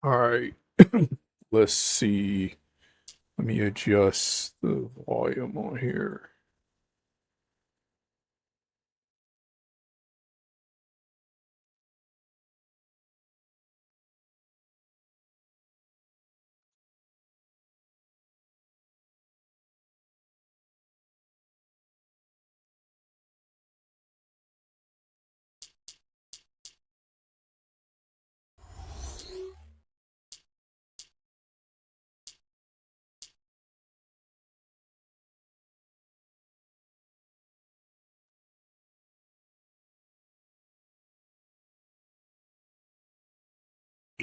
All right, let's see. Let me adjust the volume on here.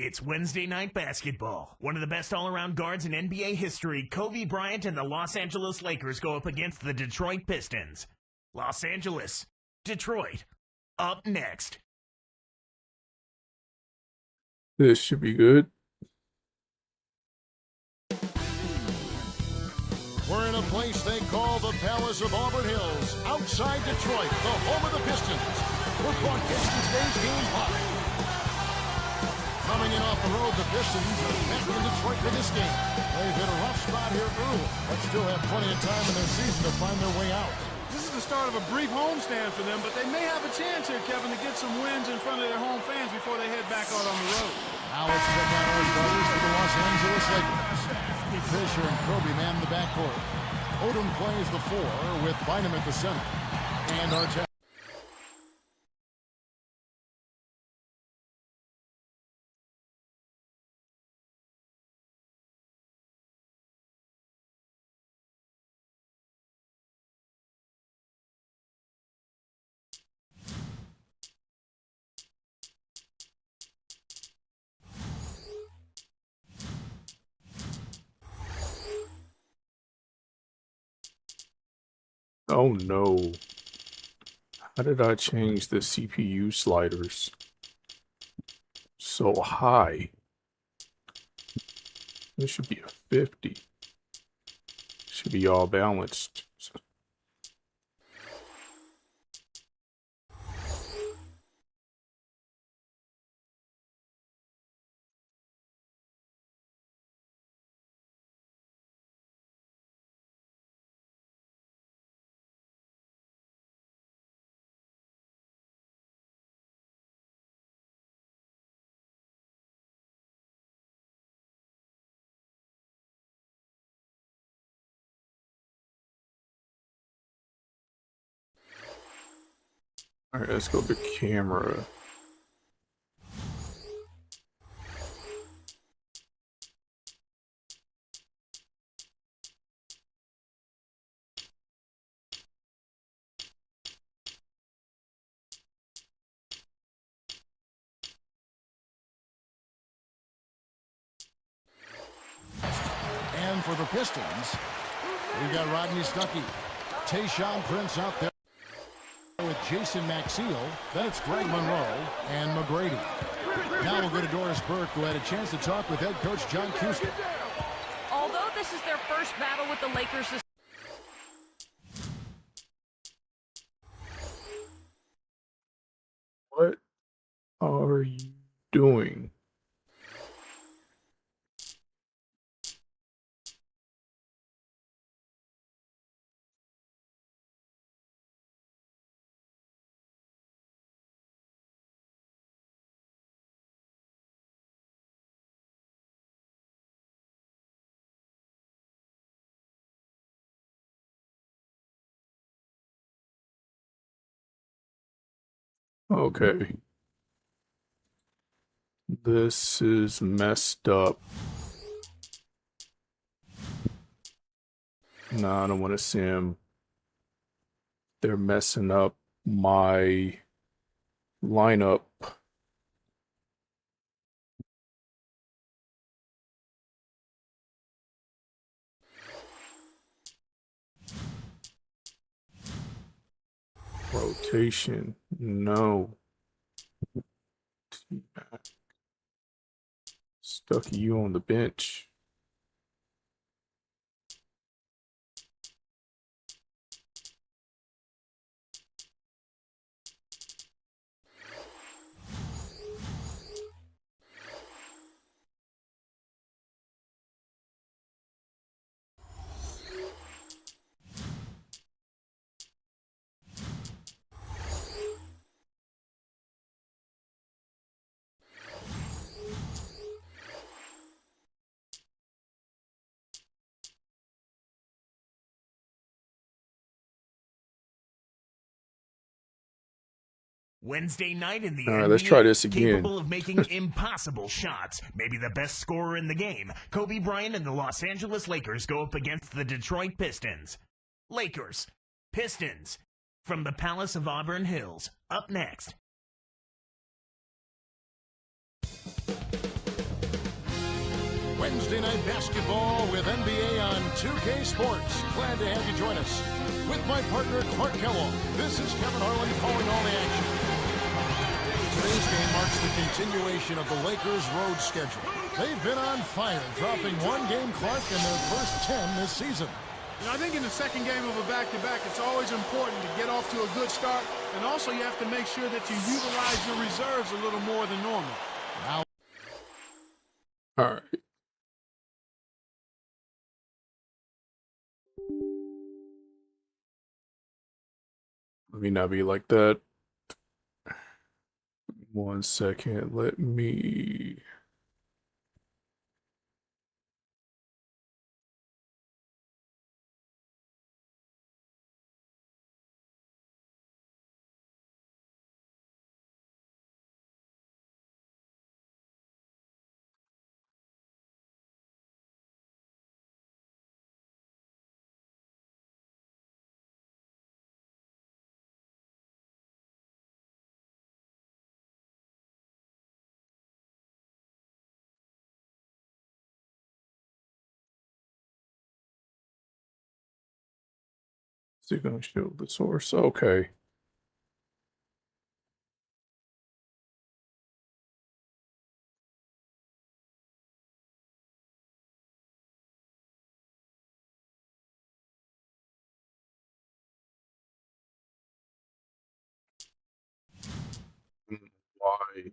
It's Wednesday night basketball. One of the best all-around guards in NBA history, Kobe Bryant and the Los Angeles Lakers go up against the Detroit Pistons. Los Angeles, Detroit, up next. This should be good. We're in a place they call the Palace of Auburn Hills, outside Detroit, the home of the Pistons. We're broadcasting today's game live. Coming in off the road, the Pistons are back in Detroit for this game. They've hit a rough spot here early, but still have plenty of time in their season to find their way out. This is the start of a brief homestand for them, but they may have a chance here, Kevin, to get some wins in front of their home fans before they head back out on the road. Now let's check out our starters for the Los Angeles Lakers. Steve Fisher and Kobe man in the backcourt. Odom plays the 4 with Bynum at the center. And Arteta. Oh no. How did I change the CPU sliders so high? This should be a 50. Should be all balanced. All right, let's go to camera. And for the Pistons, we've got Rodney Stuckey. Tayshaun Prince out there with Jason Maxiell. Then it's Greg Monroe and McGrady. Now we'll go to Doris Burke, who had a chance to talk with head coach John Kuster. Although this is their first battle with the Lakers this What are you doing? Okay. This is messed up. No, I don't want to see them. They're messing up my lineup. Rotation. No. Stuck you on the bench. Wednesday night in the All right, NBA, let's try this again. capable of making impossible shots, maybe the best scorer in the game, Kobe Bryant and the Los Angeles Lakers go up against the Detroit Pistons. Lakers, Pistons, from the Palace of Auburn Hills, up next. Wednesday night basketball with NBA on 2K Sports. Glad to have you join us. With my partner, Clark Kellogg, this is Kevin Harlan calling all the action. Today's game marks the continuation of the Lakers' road schedule. They've been on fire, dropping one game, Clark, in their first 10 this season. I think in the second game of a back-to-back, it's always important to get off to a good start, and also you have to make sure that you utilize your reserves a little more than normal. Now, All right. Let me not be like that. 1 second. Let me. Is it going to show the source? Okay. Why?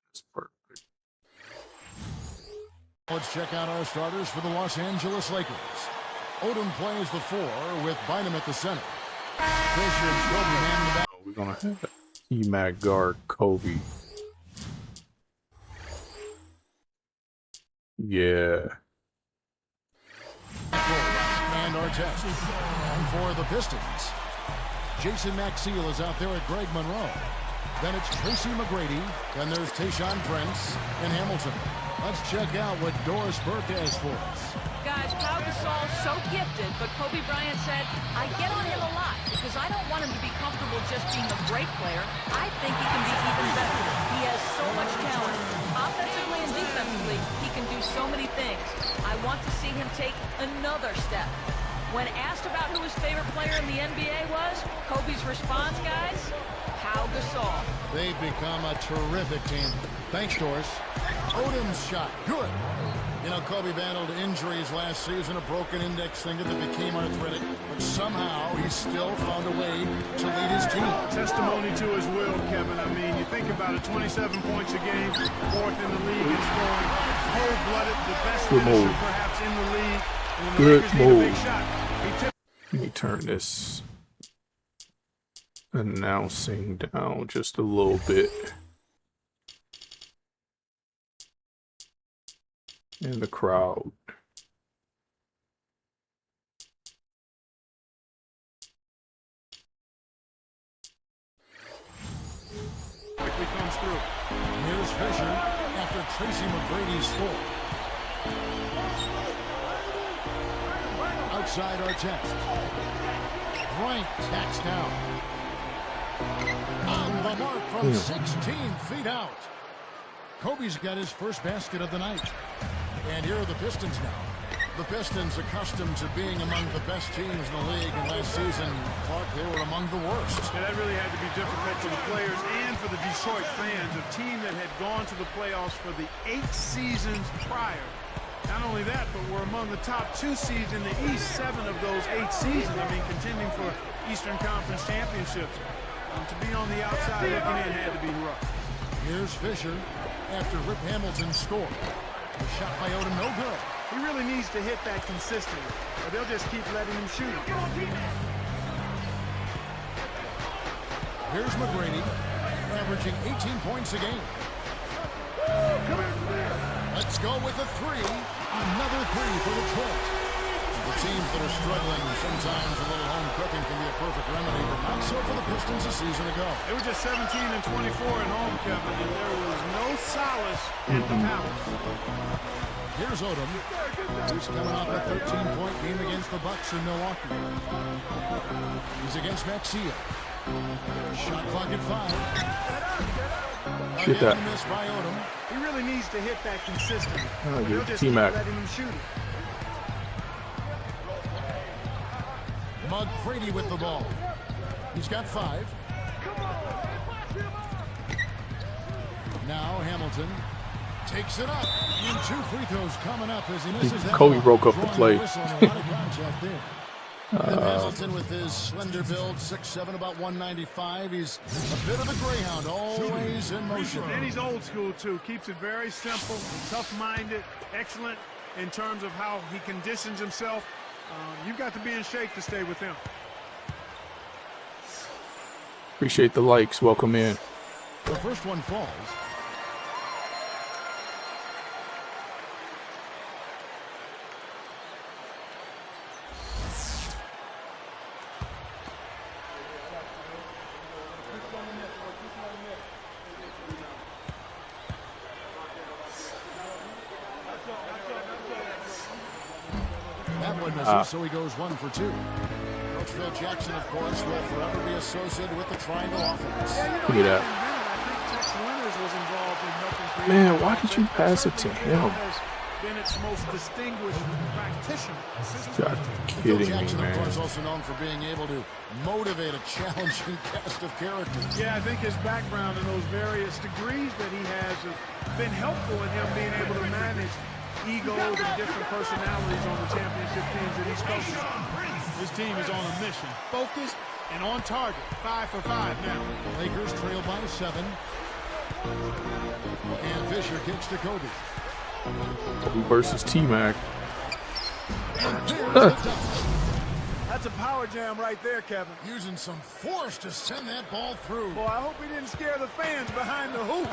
That's perfect. let's check out our starters for the Los Angeles Lakers. Odom plays the 4 with Bynum at the center. Fisher and Kobe man in the back. Oh, we're going to have T-Mac guard Kobe. Yeah. And Artest. And for the Pistons, Jason Maxiell is out there at Greg Monroe. Then it's Tracy McGrady. Then there's Tayshaun Prince and Hamilton. Let's check out what Doris Burke has for us. Guys, Pau Gasol's so gifted, but Kobe Bryant said, I get on him a lot because I don't want him to be comfortable just being a great player. I think he can be even better. He has so much talent. Offensively and defensively, he can do so many things. I want to see him take another step. When asked about who his favorite player in the NBA was, Kobe's response, guys, Pau Gasol. They've become a terrific team. Thanks, Doris. Odom's shot, good. You know, Kobe battled injuries last season, a broken index finger that became arthritic, but somehow he still found a way to lead his team. Testimony to his will, Kevin. I mean, you think about it, 27 points a game, 4th in the league in scoring, cold-blooded, the best finisher perhaps in the league. And when the Lakers need a big shot, Let me turn this announcing down just a little bit. In the crowd. quickly comes through. Here's Fisher after Tracy McGrady's score. Outside Artest. Bryant tacks down. On the mark from 16 feet out. Kobe's got his first basket of the night. And here are the Pistons now. The Pistons, accustomed to being among the best teams in the league, and last season, Clark, they were among the worst. Yeah, that really had to be difficult for the players and for the Detroit fans, a team that had gone to the playoffs for the 8 seasons prior. Not only that, but we're among the top 2 seeds in the East, 7 of those 8 seasons. I mean, contending for Eastern Conference championships. To be on the outside looking in had to be rough. Here's Fisher after Rip Hamilton scored. The shot by Odom, no good. He really needs to hit that consistently, or they'll just keep letting him shoot. Here's McGrady, averaging 18 points a game. Let's go with a 3. Another 3 for Detroit. For teams that are struggling, sometimes a little home cooking can be a perfect remedy, but not so for the Pistons a season ago. They were just 17 and 24 at home, Kevin, and there was no solace at the Palace. Here's Odom, who's coming off a 13-point game against the Bucks in Milwaukee. He's against Maxia. Shot clock at 5. Get that. Miss by Odom. He really needs to hit that consistently. Oh, They'll good. just keep T-Mac. letting him shoot it. McGrady with the ball. He's got 5. Now Hamilton takes it up. And 2 free throws coming up as he misses that Kobe ball. broke up the Drawing play. whistle and a lot of contact there. And Hamilton with his slender build, 6'7", about 195. He's a bit of a greyhound, always in motion. And he's old school, too. Keeps it very simple, tough-minded, excellent in terms of how he conditions himself. You've got to be in shape to stay with him. Appreciate the likes. Welcome in. The first one falls. That one misses, so he goes 1 for 2. Coach Phil Jackson, of course, will forever be associated with the triangle offense. Look at that. Man, why did you pass it to him? Been its most distinguished practitioner. You gotta be Phil kidding me, Jackson, of course, man. also known for being able to motivate a challenging cast of characters. Yeah, I think his background and those various degrees that he has been helpful in him being able to manage egos and different personalities on the championship teams that he's coaching. His team is on a mission, focused and on target. 5 for 5 now. Lakers trail by 7. And Fisher kicks to Kobe. Kobe versus T-Mac. That's a power jam right there, Kevin. Using some force to send that ball through. Boy, I hope he didn't scare the fans behind the hoop.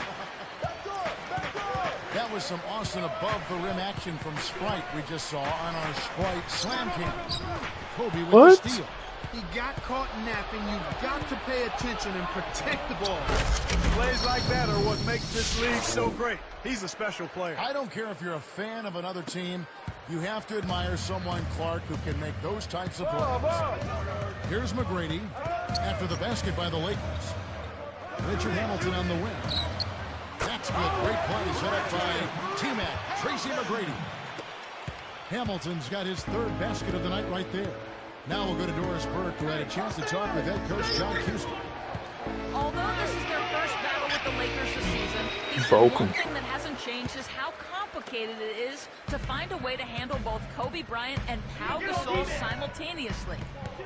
That was some awesome above-the-rim action from Sprite we just saw on our Sprite Slam Cam. Kobe with What? the steal. He got caught napping. You've got to pay attention and protect the ball. Plays like that are what makes this league so great. He's a special player. I don't care if you're a fan of another team. You have to admire someone, Clark, who can make those types of plays. Here's McGrady after the basket by the Lakers. Richard Hamilton on the wing. That's good. Great play set up by T-Mac, Tracy McGrady. Hamilton's got his 3rd basket of the night right there. Now we'll go to Doris Burke, who had a chance to talk with head coach John Houston. Although this is their first battle with the Lakers this season, he said Broke one him. thing that hasn't changed is how complicated it is to find a way to handle both Kobe Bryant and Pau Gasol simultaneously.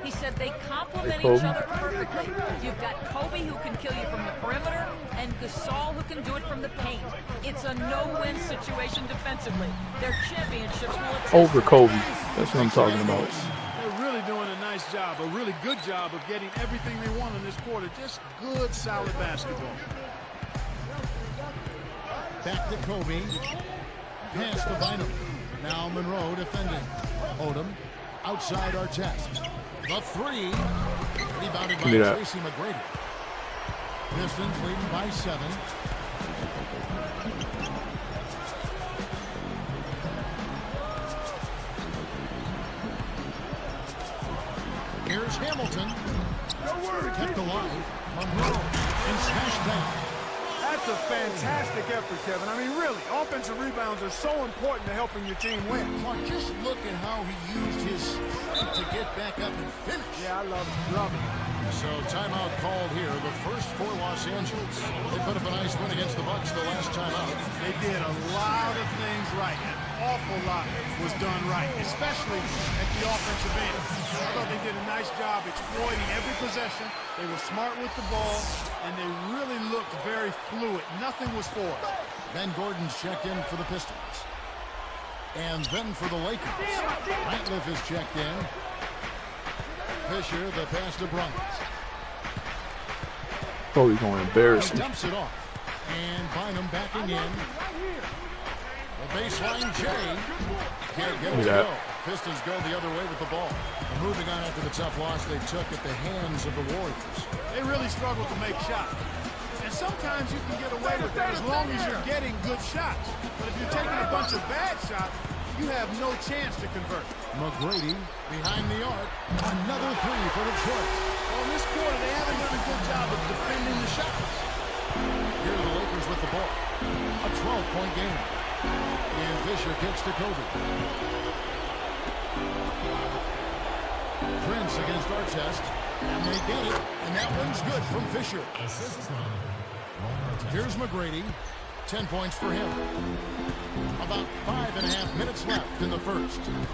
He said they complement Hey, each Kobe. other perfectly. You've got Kobe who can kill you from the perimeter and Gasol who can do it from the paint. It's a no-win situation defensively. Their championships will attest Over to Kobe. that. That's what I'm talking about. They're really doing a nice job, a really good job of getting everything they want in this quarter. Just good, solid basketball. Back to Kobe. Pass to Bynum. Now Monroe defending. Odom outside Artest. The 3. Rebounded by Give me that. Tracy McGrady. Pistons leading by 7. Here's Hamilton. Kept alive. Monroe. And smashed down. That's a fantastic effort, Kevin. I mean, really, offensive rebounds are so important to helping your team win. Clark, just look at how he used his strength to get back up and finish. Yeah, I love it. Love it. So timeout called here, the first for Los Angeles. They put up a nice win against the Bucks the last time out. They did a lot of things right. An awful lot was done right, especially at the offensive end. I thought they did a nice job exploiting every possession. They were smart with the ball, and they really looked very fluid. Nothing was forced. Ben Gordon's checked in for the Pistons. And then for the Lakers. Ratliff is checked in. Fisher, the pass to Bryant. Kobe's going to embarrass He me. dumps it off. And Bynum backing in. The baseline J. Can't get Look it at to that. go. Pistons go the other way with the ball. Moving on after the tough loss they took at the hands of the Warriors. They really struggle to make shots. And sometimes you can get away with that as long as you're getting good shots. But if you're taking a bunch of bad shots, you have no chance to convert. McGrady behind the arc. Another three for Detroit. Well, in this quarter, they haven't done a good job of defending the shots. Here are the Lakers with the ball. A 12-point game. And Fisher kicks to Kobe. Prince against Artest. And they get it. And that one's good from Fisher. Here's McGrady. 10 points for him. About 5.5 minutes left in the first. Again,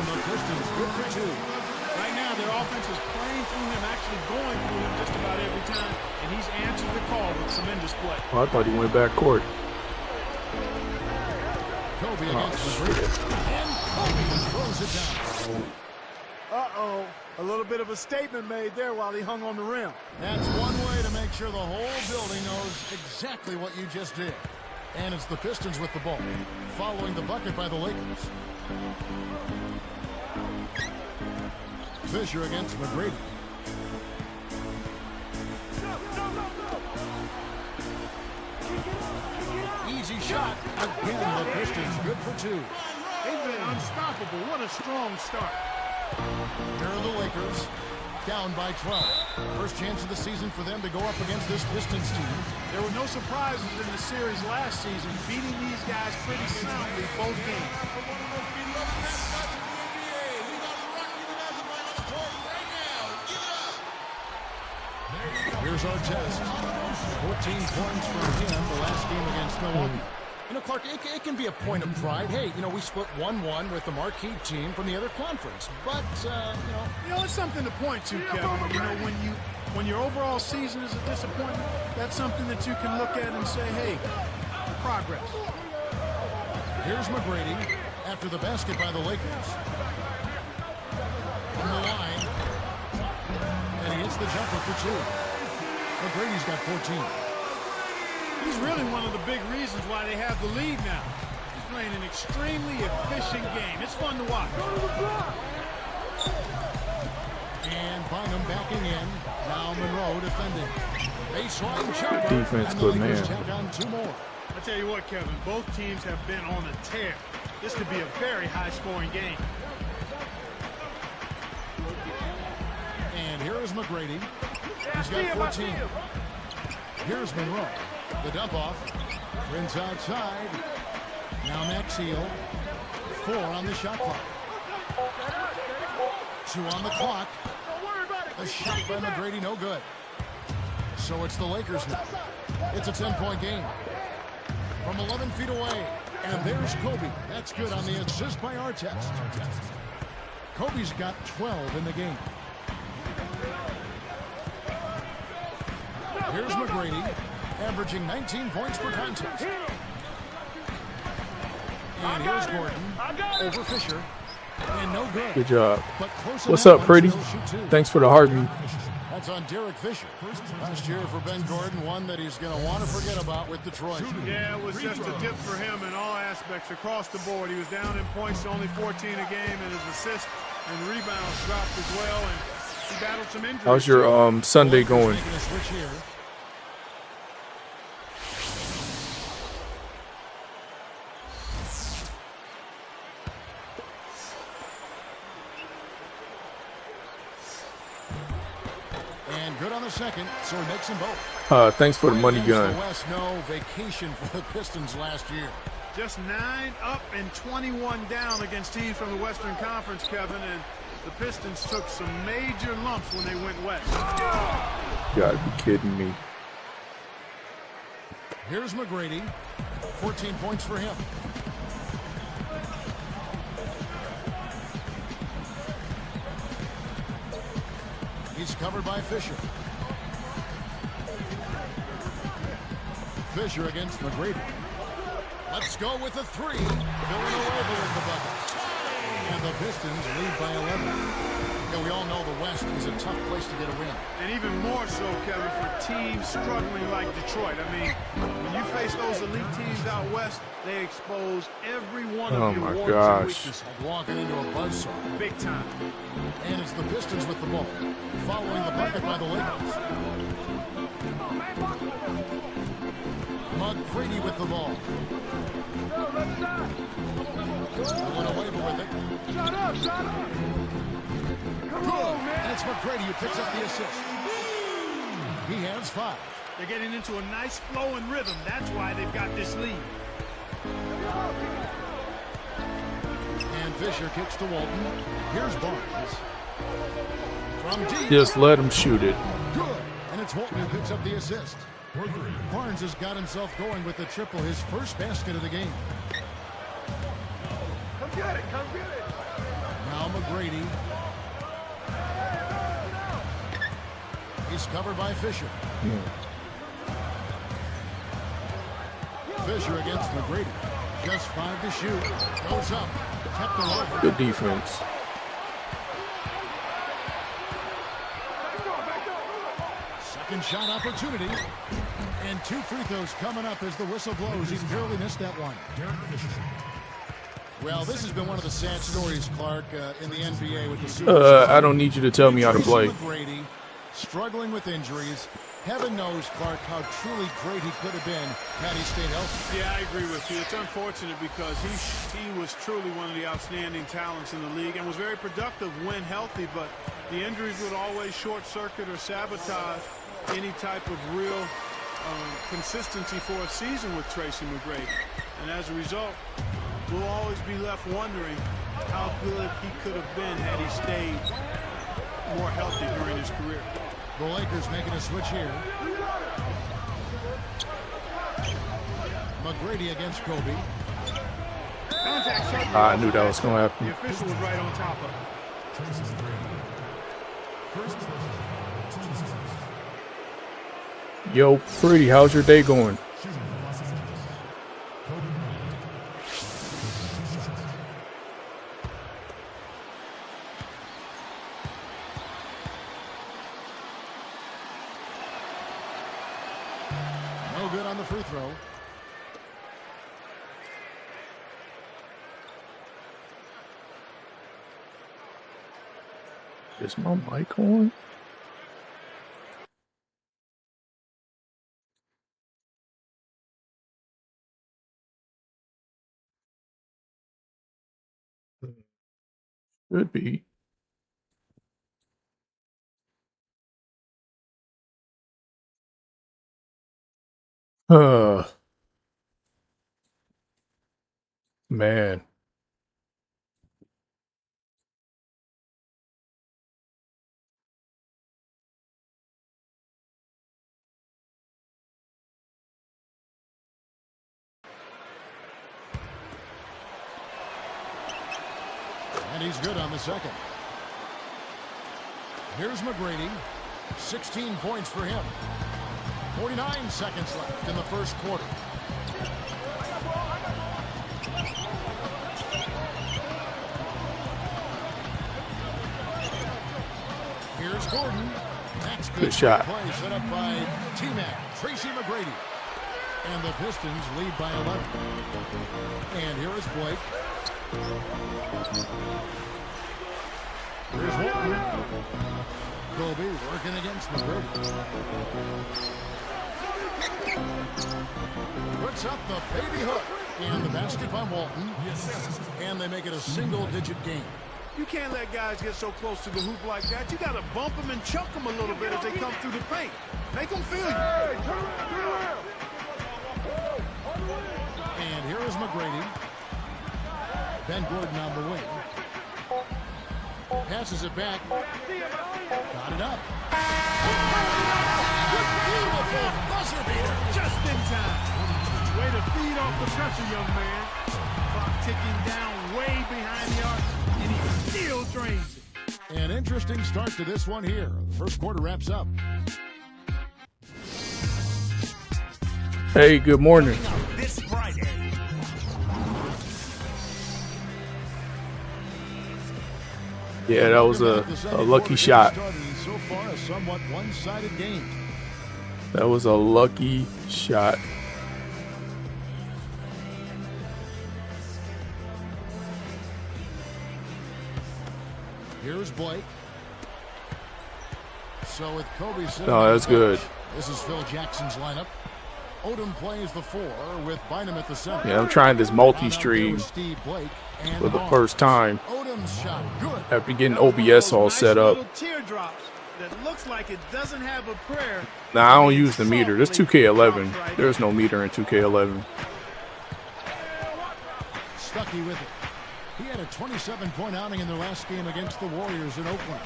the Pistons good for two. Right now, their offense is playing through him, actually going through him just about every time, and he's answered the call with tremendous play. Oh, I thought he went back court. Kobe against McGrady. And Kobe throws it down. Uh-oh. A little bit of a statement made there while he hung on the rim. That's one way to make sure the whole building knows exactly what you just did. And it's the Pistons with the ball, following the bucket by the Lakers. Fisher against McGrady. Easy shot. Again, the Pistons good for two. They've been unstoppable. What a strong start. Here are the Lakers, down by 12. First chance of the season for them to go up against this Pistons team. There were no surprises in the series last season, beating these guys pretty soundly both games. Here's our test. 14 points from him the last game against Milwaukee. You know, Clark, it can be a point of pride. Hey, you know, we split 1-1 with the marquee team from the other conference. But, You know, it's something to point to, Kevin. You know, when your overall season is a disappointment, that's something that you can look at and say, hey, progress. Here's McGrady after the basket by the Lakers. From the line. And he hits the jumper for two. McGrady's got 14. He's really one of the big reasons why they have the lead now. He's playing an extremely efficient game. It's fun to watch. And Bynum backing in. Now Monroe defending. Baseline jumper. Defense, and the good Lakers man. tack on two more. I tell you what, Kevin, both teams have been on a tear. This could be a very high-scoring game. And here is McGrady. He's got 14. Here's Monroe. The dump off. Prince outside. Now Max Heel. 4 on the shot clock. 2 on the clock. A shot by McGrady, no good. So it's the Lakers now. It's a 10-point game. From 11 feet away. And there's Kobe. That's good on the assist by Artest. Kobe's got 12 in the game. Here's McGrady, averaging 19 points per contest. And here's Gordon over Fisher. And no good. Good job. But close What's enough up, Pretty? to shoot two. Thanks for the heartbeat. That's on Derek Fisher. Last year for Ben Gordon, one that he's going to want to forget about with Detroit. Yeah, it was just a dip for him in all aspects across the board. He was down in points to only 14 a game, and his assists and rebounds dropped as well, and he battled some injuries. How's your Sunday going? Making a switch here. And good on the second, so he makes them both. Thanks for the money gun. The West, no vacation for the Pistons last year. Just 9 up and 21 down against teams from the Western Conference, Kevin, and the Pistons took some major lumps when they went west. You gotta be kidding me. Here's McGrady. 14 points for him. He's covered by Fisher. Fisher against McGrady. Let's go with the three. Villanova with the bucket. And the Pistons lead by 11. Yeah, we all know the West is a tough place to get a win. And even more so, Kevin, for teams struggling like Detroit. I mean, when you face those elite teams out West, they expose every one of your warts and weaknesses. Like walking into a buzzsaw. Big time. And it's the Pistons with the ball, following the bucket by the Lakers. McGrady with the ball. Went away with it. Good. And it's McGrady who picks up the assist. He has 5. They're getting into a nice flow and rhythm. That's why they've got this lead. And Fisher kicks to Walton. Here's Barnes. From deep. Just let him shoot it. Good. And it's Walton who picks up the assist. Barnes has got himself going with the triple, his first basket of the game. Come get it, come get it. Now McGrady. He's covered by Fisher. Fisher against McGrady. Just 5 to shoot. Goes up. Kept alive. Good defense. Second shot opportunity. And 2 free throws coming up as the whistle blows. He's barely missed that one. Well, this has been one of the sad stories, Clark, in the NBA with the Super. I don't need you to tell me how to play. McGrady struggling with injuries. Heaven knows, Clark, how truly great he could have been had he stayed healthy. Yeah, I agree with you. It's unfortunate because he was truly one of the outstanding talents in the league and was very productive when healthy, but the injuries would always short-circuit or sabotage any type of real consistency for a season with Tracy McGrady. And as a result, we'll always be left wondering how good he could have been had he stayed more healthy during his career. The Lakers making a switch here. McGrady against Kobe. I knew that was going to happen. The official was right on top of it. Yo, Pretty, how's your day going? No good on the free throw. Is my mic on? Could be. Man. And he's good on the second. Here's McGrady. 16 points for him. 49 seconds left in the first quarter. Here's Gordon. That's Good shot. Play set up by T-Mac, Tracy McGrady. And the Pistons lead by 11. And here is Blake. Here's Walton. Kobe working against McGrady. Puts up the baby hook. And the basket by Walton. And they make it a single-digit game. You can't let guys get so close to the hoop like that. You got to bump them and chuck them a little bit as they come through the paint. Make them feel you. And here is McGrady. Ben Gordon on the wing. Passes it back. Got it up. Beautiful buzzer beater. Just in time. Way to feed off the pressure, young man. Clock ticking down way behind the arc, and he still drains it. An interesting start to this one here. The first quarter wraps up. Hey, good morning. This Friday. Yeah, that was a lucky shot. So far, a somewhat one-sided game. That was a lucky shot. Here's Blake. So with Kobe sitting No, that's good. This is Phil Jackson's lineup. Odom plays the 4 with Bynum at the center. Yeah, I'm trying this multi-stream for the first time Odom's shot, good. after getting OBS all set up. Little teardrops that looks like it doesn't have a prayer. Now, I don't use the meter. This 2K11. There's no meter in 2K11. Stuckey with it. He had a 27-point outing in their last game against the Warriors in Oakland.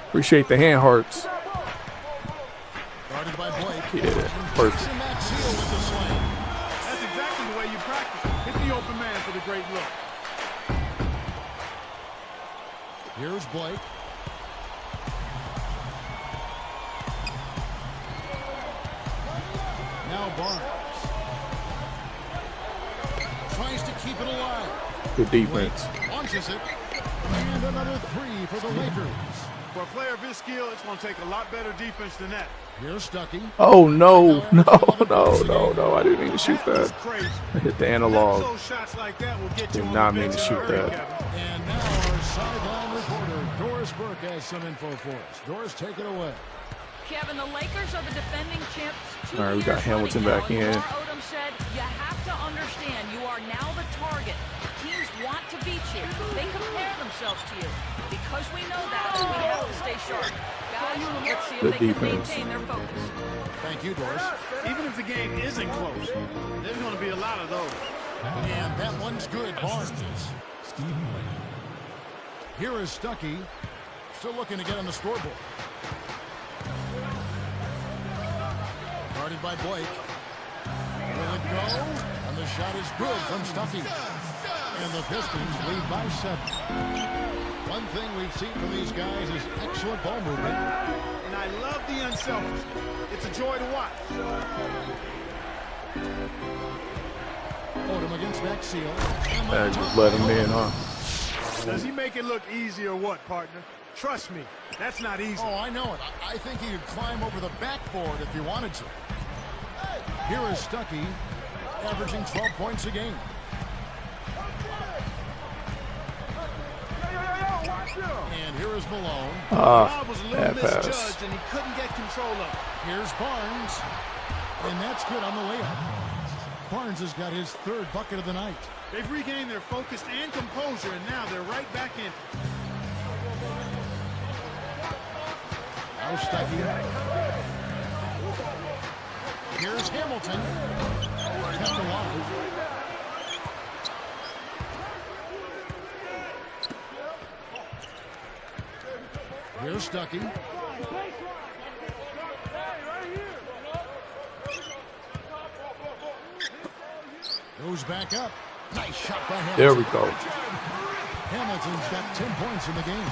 Appreciate the hand hearts. Guarded by Blake. Yeah, perfect. Max Seal with the slam. That's exactly the way you practice. Hit the open man for the great look. Here's Blake. Now Barnes. Tries to keep it alive. Good defense. Blake launches it. And another 3 for the Lakers. For a player of his skill, it's going to take a lot better defense than that. Here's Stuckey. Oh, no. No. I didn't mean to shoot That's that. crazy. I hit the analog. Those shots like that will get you Did on not the mean bench to shoot in a hurry, that. Kevin. And now our sideline reporter, Doris Burke, has some info for us. Doris, take it away. Kevin, the Lakers are the defending champs. All right, we got Hamilton back in. Odom said, you have to understand you are now the target. Teams want to beat you. They compare themselves to you. Because we know that, we have to stay sharp. Guys, let's see if Good they can defense. maintain their focus. Thank you, Doris. Even if the game isn't close, there's going to be a lot of those. And that one's good. Barnes. Here is Stuckey. Still looking to get on the scoreboard. Guarded by Blake. Will it go? And the shot is good from Stuckey. And the Pistons lead by 7. One thing we've seen from these guys is excellent ball movement. And I love the unselfishness. It's a joy to watch. Odom against Max Seal. I just let him in, huh? Does he make it look easy or what, partner? Trust me, that's not easy. Oh, I know it. I think he could climb over the backboard if he wanted to. Here is Stuckey, averaging 12 points a game. And here is Malone. Bob was a little bad pass. misjudged and he couldn't get control of it. Here's Barnes. And that's good on the layup. Barnes has got his 3rd bucket of the night. They've regained their focus and composure, and now they're right back in. Now Stuckey. Here's Hamilton. Kept alive. Here's Stuckey. Goes back up. Nice shot by Hamilton. There we go. Hamilton's got 10 points in the game.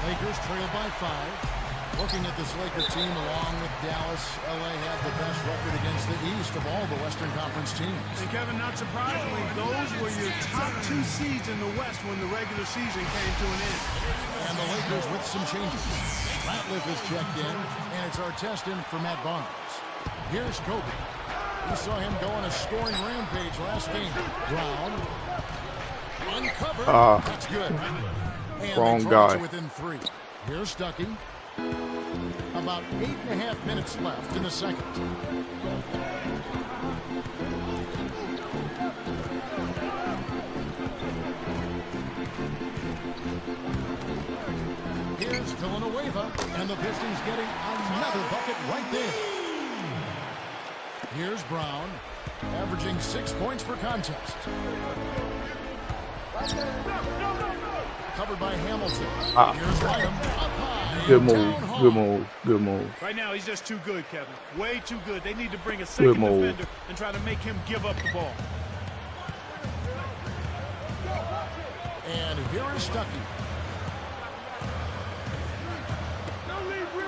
Lakers trail by 5. Looking at this Laker team along with Dallas, LA had the best record against the East of all the Western Conference teams. And Kevin, not surprisingly, those were your top 2 seeds in the West when the regular season came to an end. And the Lakers with some changes. Ratliff is checked in, and it's our test in for Matt Barnes. Here's Kobe. We saw him go on a scoring rampage last game. Brown. Uncovered. That's good. And wrong they draw guy. to within 3. Here's Stuckey. About 8.5 minutes left in the second. Here's Villanueva, and the Pistons getting another bucket right there. Here's Brown, averaging 6 points per contest. Covered by Hamilton. Here's Bynum, up high. Good and move. down hard. Good move. Good move. Right now, he's just too good, Kevin. Way too good. They need to bring a second move. defender and try to make him give up the ball. And here is Stuckey.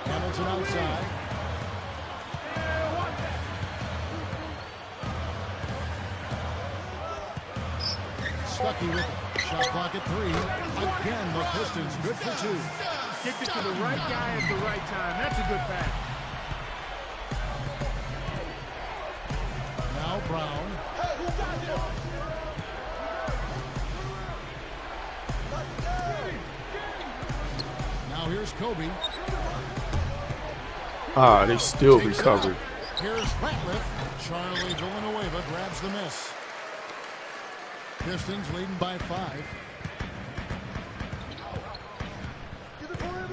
Hamilton outside. Stuckey with it. Shot clock at 3. Again, the the Pistons good for 2. Kicked it to the right guy at the right time. That's a good pass. Now Brown. Now here's Kobe. Ah, they still Takes it recovered. out. Here's Ratliff. Charlie Villanueva grabs the miss. Pistons leading by 5.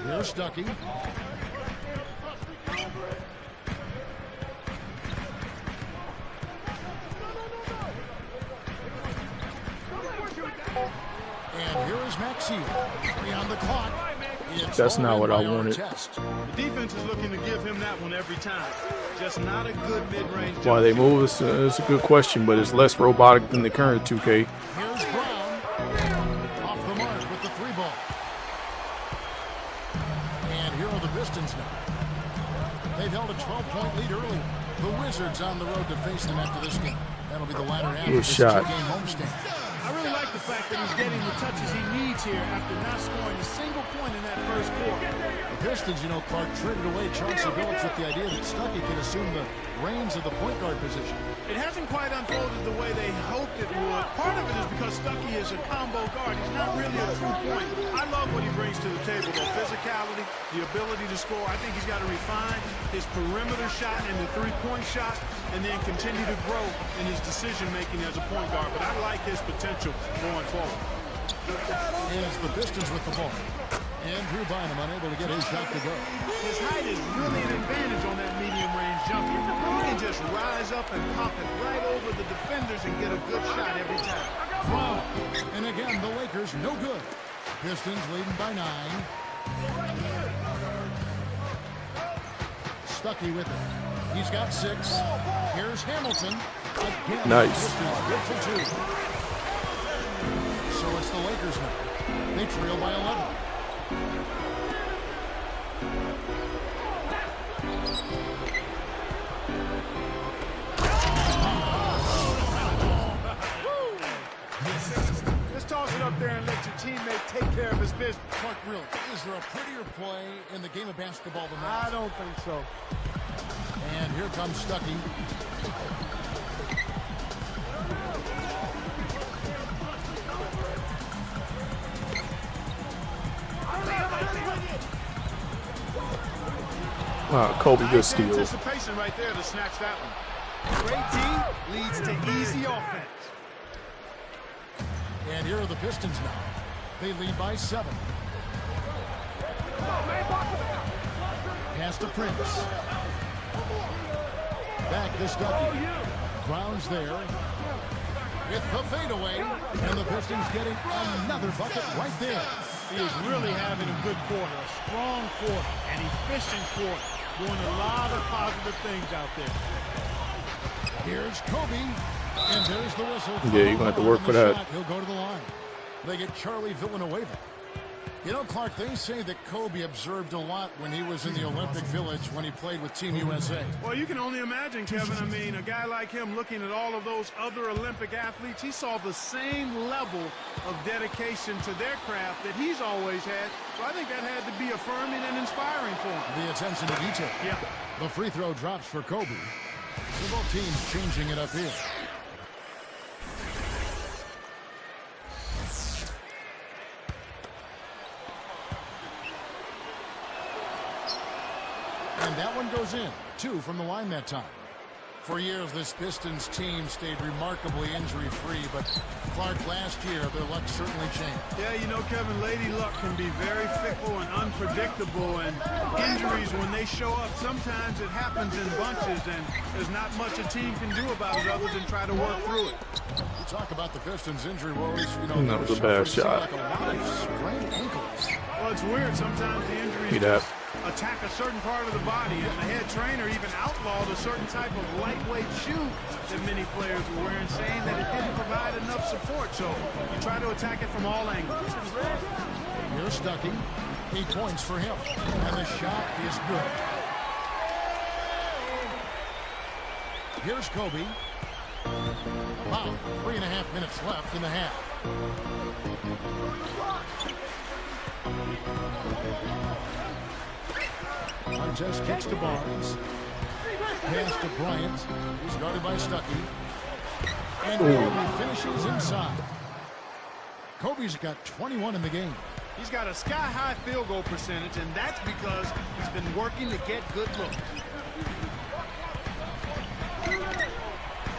Here's Stuckey. And here is Maxey. 3 on the clock. It's That's all not in what by I wanted. Artest. The defense is looking to give him that one every time. Just not a good mid-range jump. Why they move is a good question, but it's less robotic than the current 2K. Here's Brown. Off the mark with the 3 ball. And here are the Pistons now. They've held a 12-point lead early. The Wizards on the road to face them after this game. That'll be the latter half of Good this shot. 2-game homestand. I really like the fact that he's getting the touches he needs here after not scoring a single point in that first quarter. The Pistons, you know, Clark traded away Chauncey Billups with the idea that Stuckey could assume the reins of the point guard position. It hasn't quite unfolded the way they hoped it would. Part of it is because Stuckey is a combo guard. He's not really a true point. I love what he brings to the table, though. Physicality, the ability to score. I think he's got to refine his perimeter shot and the three-point shot, and then continue to grow in his decision-making as a point guard. But I like his potential going forward. As the Pistons with the ball. Andrew Bynum unable to get his shot to go. His height is really an advantage on that medium-range jumper. He can just rise up and pop it right over the defenders and get a good shot every time. Wow. And again, the Lakers no good. Pistons leading by 9. Stuckey with it. He's got 6. Here's Hamilton. Again, Nice. Pistons good for 2. So it's the Lakers now. They trail by 11. Just toss it up there and let your teammate take care of his business. Clark, really, is there a prettier play in the game of basketball than that? I don't think so. And here comes Stuckey. Kobe, good Nice steal. anticipation right there to snatch that one. Great D leads to easy offense. And here are the Pistons now. They lead by 7. Pass to Prince. Back to Stuckey. Brown's there. With the fadeaway. And the Pistons getting another bucket right there. He is really having a good quarter, a strong quarter, an efficient quarter, doing a lot of positive things out there. Here's Kobe. And there's the whistle. Yeah, you're going to have to work for that. He'll go to the line. They get Charlie Villanueva. You know, Clark, they say that Kobe observed a lot when he was in the Olympic Village when he played with Team USA. Well, you can only imagine, Kevin. I mean, a guy like him looking at all of those other Olympic athletes, he saw the same level of dedication to their craft that he's always had. So I think that had to be affirming and inspiring for him. The attention to detail. Yeah. The free throw drops for Kobe. So both teams changing it up here. And that one goes in. 2 from the line that time. For years, this Pistons team stayed remarkably injury-free, but Clark, last year, their luck certainly changed. Yeah, you know, Kevin, lady luck can be very fickle and unpredictable, and injuries, when they show up, sometimes it happens in bunches, and there's not much a team can do about it other than try to work through it. You talk about the Pistons' injury woes, you know, That was a bad shot. like a lot of sprained ankles. Well, it's weird. Sometimes the injuries See that? just attack a certain part of the body, and the head trainer even outlawed a certain type of lightweight shoe that many players were wearing, saying that it didn't provide enough support. So you try to attack it from all angles. Here's Stuckey. 8 points for him. And the shot is good. Here's Kobe. About 3.5 minutes left in the half. Artest kicks to Barnes. Pass to Bryant. He's guarded by Stuckey. And Kobe finishes inside. Kobe's got 21 in the game. He's got a sky-high field goal percentage, and that's because he's been working to get good looks.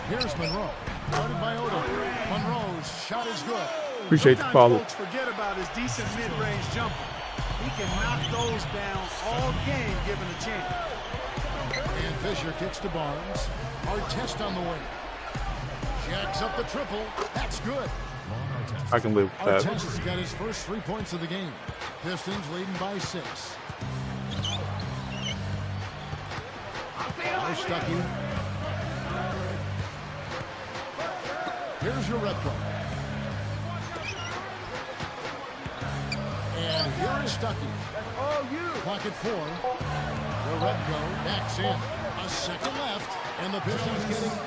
Here's Monroe. Guarded by Odom. Monroe's shot is good. Appreciate the Sometimes follow. folks forget about his decent mid-range jumper. He can knock those down all game given a chance. And Fisher kicks to Barnes. Artest on the wing. Jacks up the triple. That's good. I can live with that. Artest has got his first 3 points of the game. Pistons leading by 6. Now Stuckey. Here's your retro. And here is Stuckey. Clock at 4. The retro backs in. A second left. And the Pistons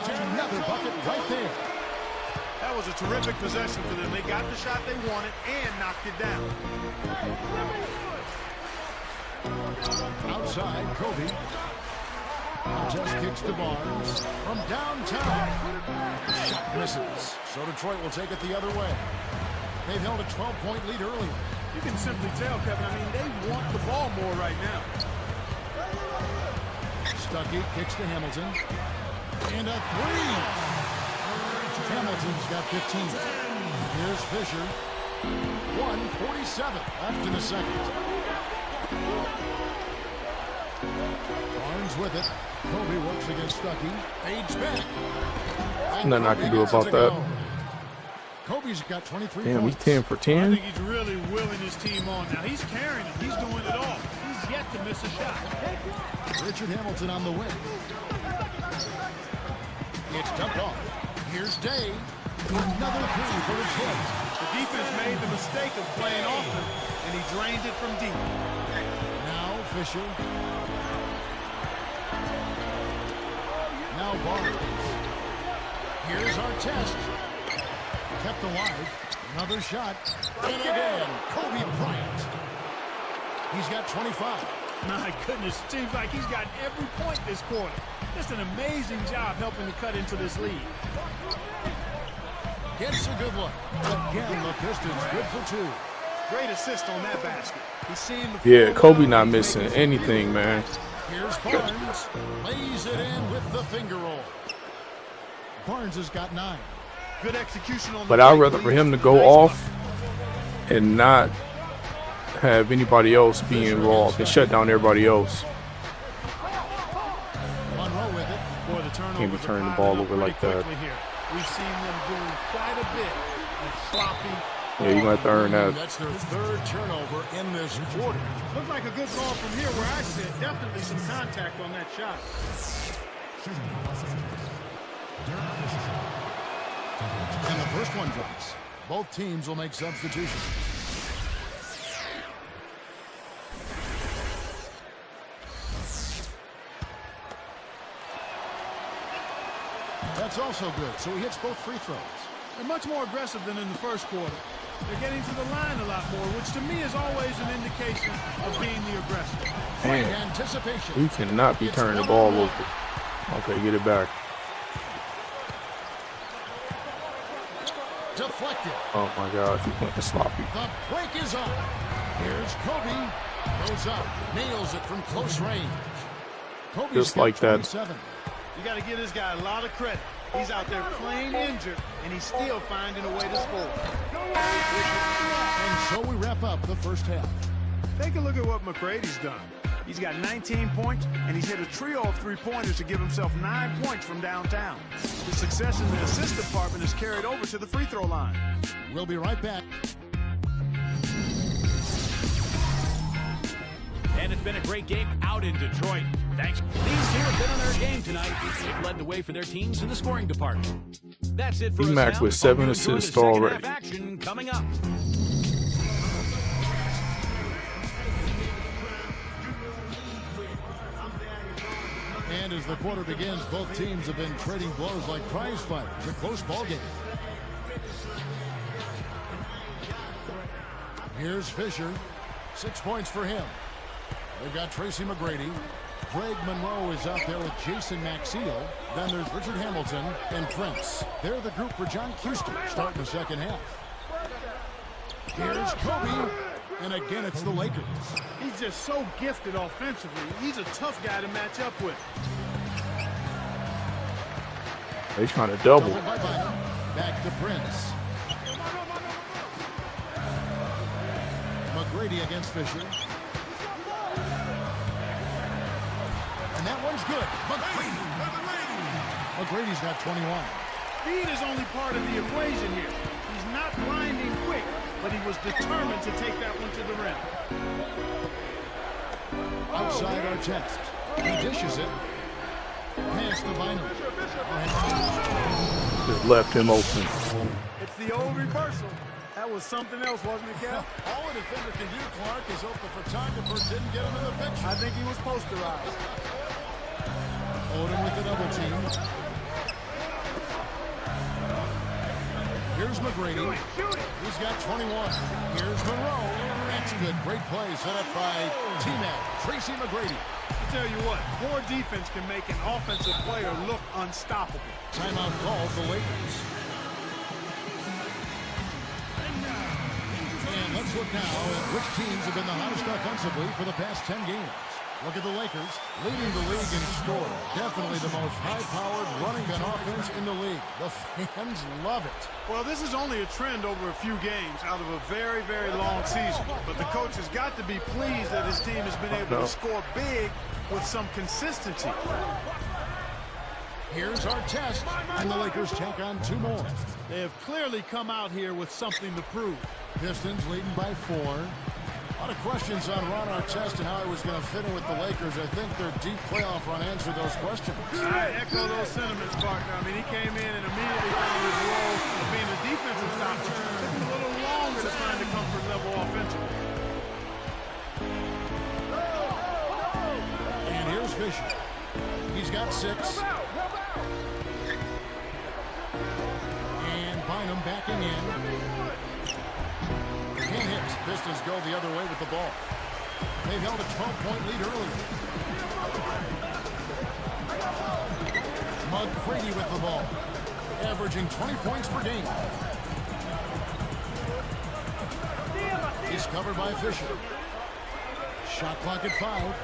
getting another bucket right there. That was a terrific possession for them. They got the shot they wanted and knocked it down. Outside, Kobe. Just kicks to Barnes from downtown. Shot misses. So Detroit will take it the other way. They've held a 12-point lead earlier. You can simply tell, Kevin, I mean, they want the ball more right now. Stuckey kicks to Hamilton. And a 3. Hamilton's got 15. Here's Fisher. 1:47 left in the second. Barnes with it. Kobe works against Stuckey. Fades back. Nothing I can do about that. Kobe's got 23 Damn, we points. 10 for I 10. think he's really willing his team on. Now, he's carrying it. He's doing it all. He's yet to miss a shot. Richard Hamilton on the wing. It's dumped off. Here's Day. Another 3 for Detroit. The defense made the mistake of playing often, and he drained it from deep. Now Fisher. Now Barnes. Here's Artest. Kept alive. Another shot. And again, Kobe Bryant. He's got 25. My goodness, seems like he's got every point this quarter. Just an amazing job helping to cut into this lead. Gets a good look. Again, the Pistons good for 2. Great assist on that basket. He's seeing the Yeah, Kobe not missing anything, man. Here's Barnes. Lays it in with the finger roll. Barnes has got 9. good execution on the But I'd rather for him to go off and not have anybody else be involved and shut down everybody else. Monroe with it. Boy, the turnovers Can't be are turning the piling ball up over like pretty that. quickly here. We've seen them doing quite a bit of sloppy. Yeah, you're going to have to earn that. That's their 3rd turnover in this quarter. Looked like a good call from here where I sit. Definitely some contact on that shot. And the first one drops. Both teams will make substitutions. That's also good. So he hits both free throws. They're much more aggressive than in the first quarter. They're getting to the line a lot more, which to me is always an indication of being the aggressor. Great Man, anticipation. we cannot be turning the ball over. Okay, get it back. Deflected. Oh my gosh, he's playing sloppy. The break is on. Here's Kobe. Goes up. Nails it from close range. Kobe's Just got like that. 27. You got to give this guy a lot of credit. He's out there playing injured, and he's still finding a way to score. And so we wrap up the first half. Take a look at what McGrady's done. He's got 19 points, and he's hit a trio of three-pointers to give himself 9 points from downtown. His success in the assist department is carried over to the free throw line. We'll be right back. And it's been a great game out in Detroit. Thanks. These two have been on their game tonight. They've led the way for their teams in the scoring department. That's it for us D-Max now. with 7 Hope you enjoyed the assists second half already. action coming up. And as the quarter begins, both teams have been trading blows like prize fighters. A close ball game. Here's Fisher. 6 points for him. They've got Tracy McGrady. Greg Monroe is out there with Jason Maxiel. Then there's Richard Hamilton and Prince. They're the group for John Houston starting the second half. Here's Kobe. And again, it's the Lakers. He's just so gifted offensively. He's a tough guy to match up with. He's trying to double. Back to Prince. McGrady against Fisher. And that one's good. McGrady's got 21. Speed is only part of the equation here. He's not blinding quick, but he was determined to take that one to the rim. Outside our test. He dishes it. Pass to Bynum. Just left him open. It's the old reversal. That was something else, wasn't it, Cal? All a defender can do, Clark, is hope the photographer didn't get him in the picture. I think he was posterized. Odom with the double team. Here's McGrady. He's got 21. Here's Monroe. That's good. Great play set up by T-Mac, Tracy McGrady. I tell you what, poor defense can make an offensive player look unstoppable. Timeout called the Lakers. And let's look now at which teams have been the hottest offensively for the past 10 games. Look at the Lakers, leading the league in scoring. Definitely the most high-powered running gun offense in the league. The fans love it. Well, this is only a trend over a few games out of a very, very long season. But the coach has got to be pleased that his team has been able to score big with some consistency. Here's our test, and the Lakers take on 2 more. They have clearly come out here with something to prove. Pistons leading by 4. A lot of questions on Ron Artest and how he was going to fit in with the Lakers. I think their deep playoff run answered those questions. I echo those sentiments, partner. I mean, he came in and immediately found his role of being a defensive stopper. It took him a little longer to find the comfort level offensively. And here's Fisher. He's got 6. And Bynum backing in. Can't hit. Pistons go the other way with the ball. They've held a 12-point lead earlier. McGrady with the ball. Averaging 20 points per game. He's covered by Fisher. Shot clock at 5.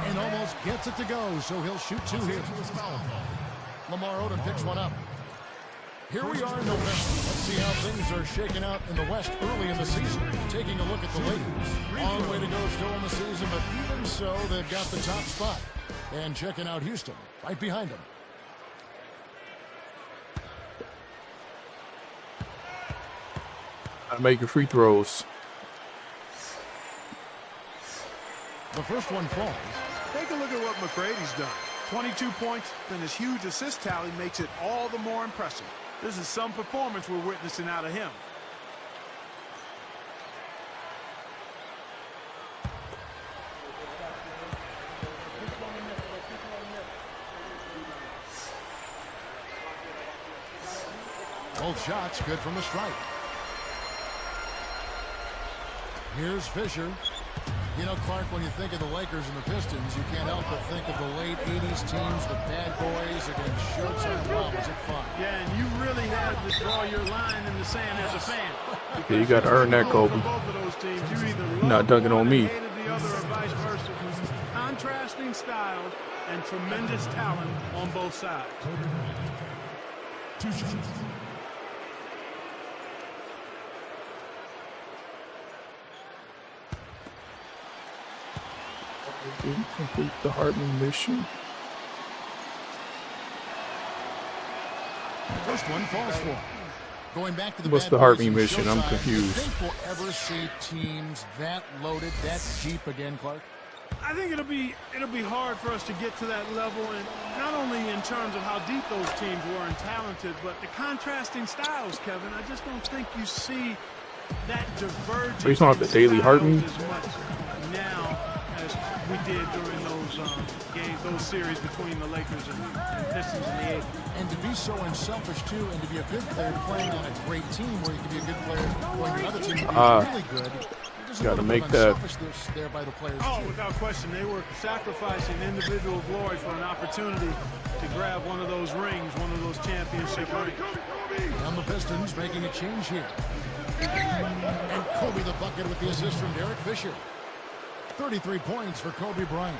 And almost gets it to go, so he'll shoot 2 here. Lamar Odom picks one up. Here we are in November. Let's see how things are shaking out in the West early in the season. Taking a look at the Lakers. Long way to go still in the season, but even so, they've got the top spot. And checking out Houston, right behind them. Making free throws. The first one falls. Take a look at what McGrady's done. 22 points, then his huge assist tally makes it all the more impressive. This is some performance we're witnessing out of him. Both shots good from the stripe. Here's Fisher. You know, Clark, when you think of the Lakers and the Pistons, you can't help but think of the late 80s teams, the bad boys against Schultz and Rob. Was it fun? Yeah, and you really had to draw your line in the sand as a fan. Yeah, you got to earn that, Kobe. Both of those teams, you either Not dunking on me. hated the other or vice versa. Contrasting styles and tremendous talent on both sides. 2 shots. Didn't complete the Hartman mission. First one falls for. Going back to the What's bad the boys Hartman and mission? I'm Showtime, confused. Do you think we'll ever see teams that loaded, that deep again, Clark? I think it'll be hard for us to get to that level, and not only in terms of how deep those teams were and talented, but the contrasting styles, Kevin. I just don't think you see that divergence. He's not the daily Hartman. as much now as we did during those games, those series between the Lakers and Pistons in the 80s. And to be so unselfish, too, and to be a good player playing on a great team where you can be a good player playing another team and be really good, there's Gotta make that. There by the players. Oh, without question, they were sacrificing individual glory for an opportunity to grab one of those rings, one of those championship rings. And the Pistons making a change here. And Kobe the bucket with the assist from Derek Fisher. 33 points for Kobe Bryant.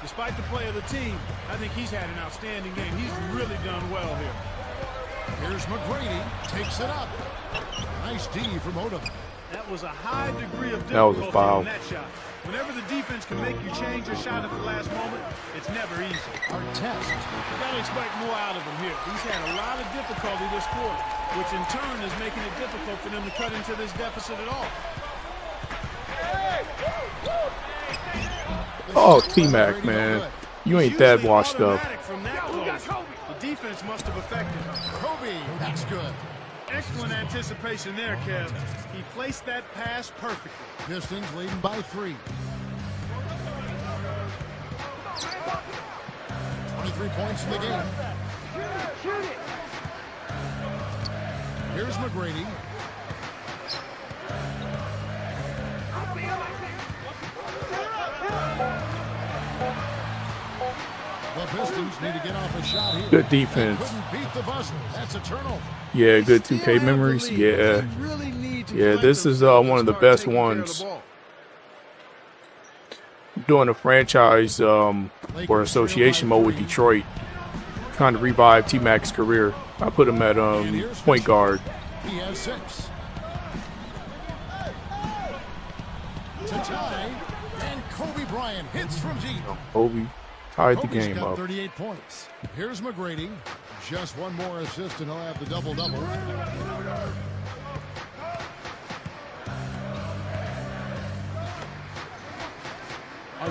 Despite the play of the team, I think he's had an outstanding game. He's really done well here. Here's McGrady, takes it up. Nice D from Odom. That was a high degree of That was a difficulty foul. on that shot. Whenever the defense can make you change your shot at the last moment, it's never easy. Our test. You got to expect more out of him here. He's had a lot of difficulty this quarter, which in turn is making it difficult for them to cut into this deficit at all. Oh, T-Mac, man. You ain't that Usually washed up. automatic from that close. The defense must have affected him. Kobe, that's good. Excellent anticipation there, Kev. He placed that pass perfectly. Pistons leading by 3. 23 points in the game. Here's McGrady. The Pistons need to get off a shot here. Good defense. Couldn't beat the buzzer. That's a turnover. Yeah, good 2K memories. Yeah. Yeah, this is one of the best ones. Doing a franchise or association mode with Detroit. Trying to revive T-Mac's career. I put him at point guard. He has 6. To tie, and Kobe Bryant hits from deep. Kobe tied the Kobe's game got up. 38 points. Here's McGrady. Just one more assist and he'll have the double-double.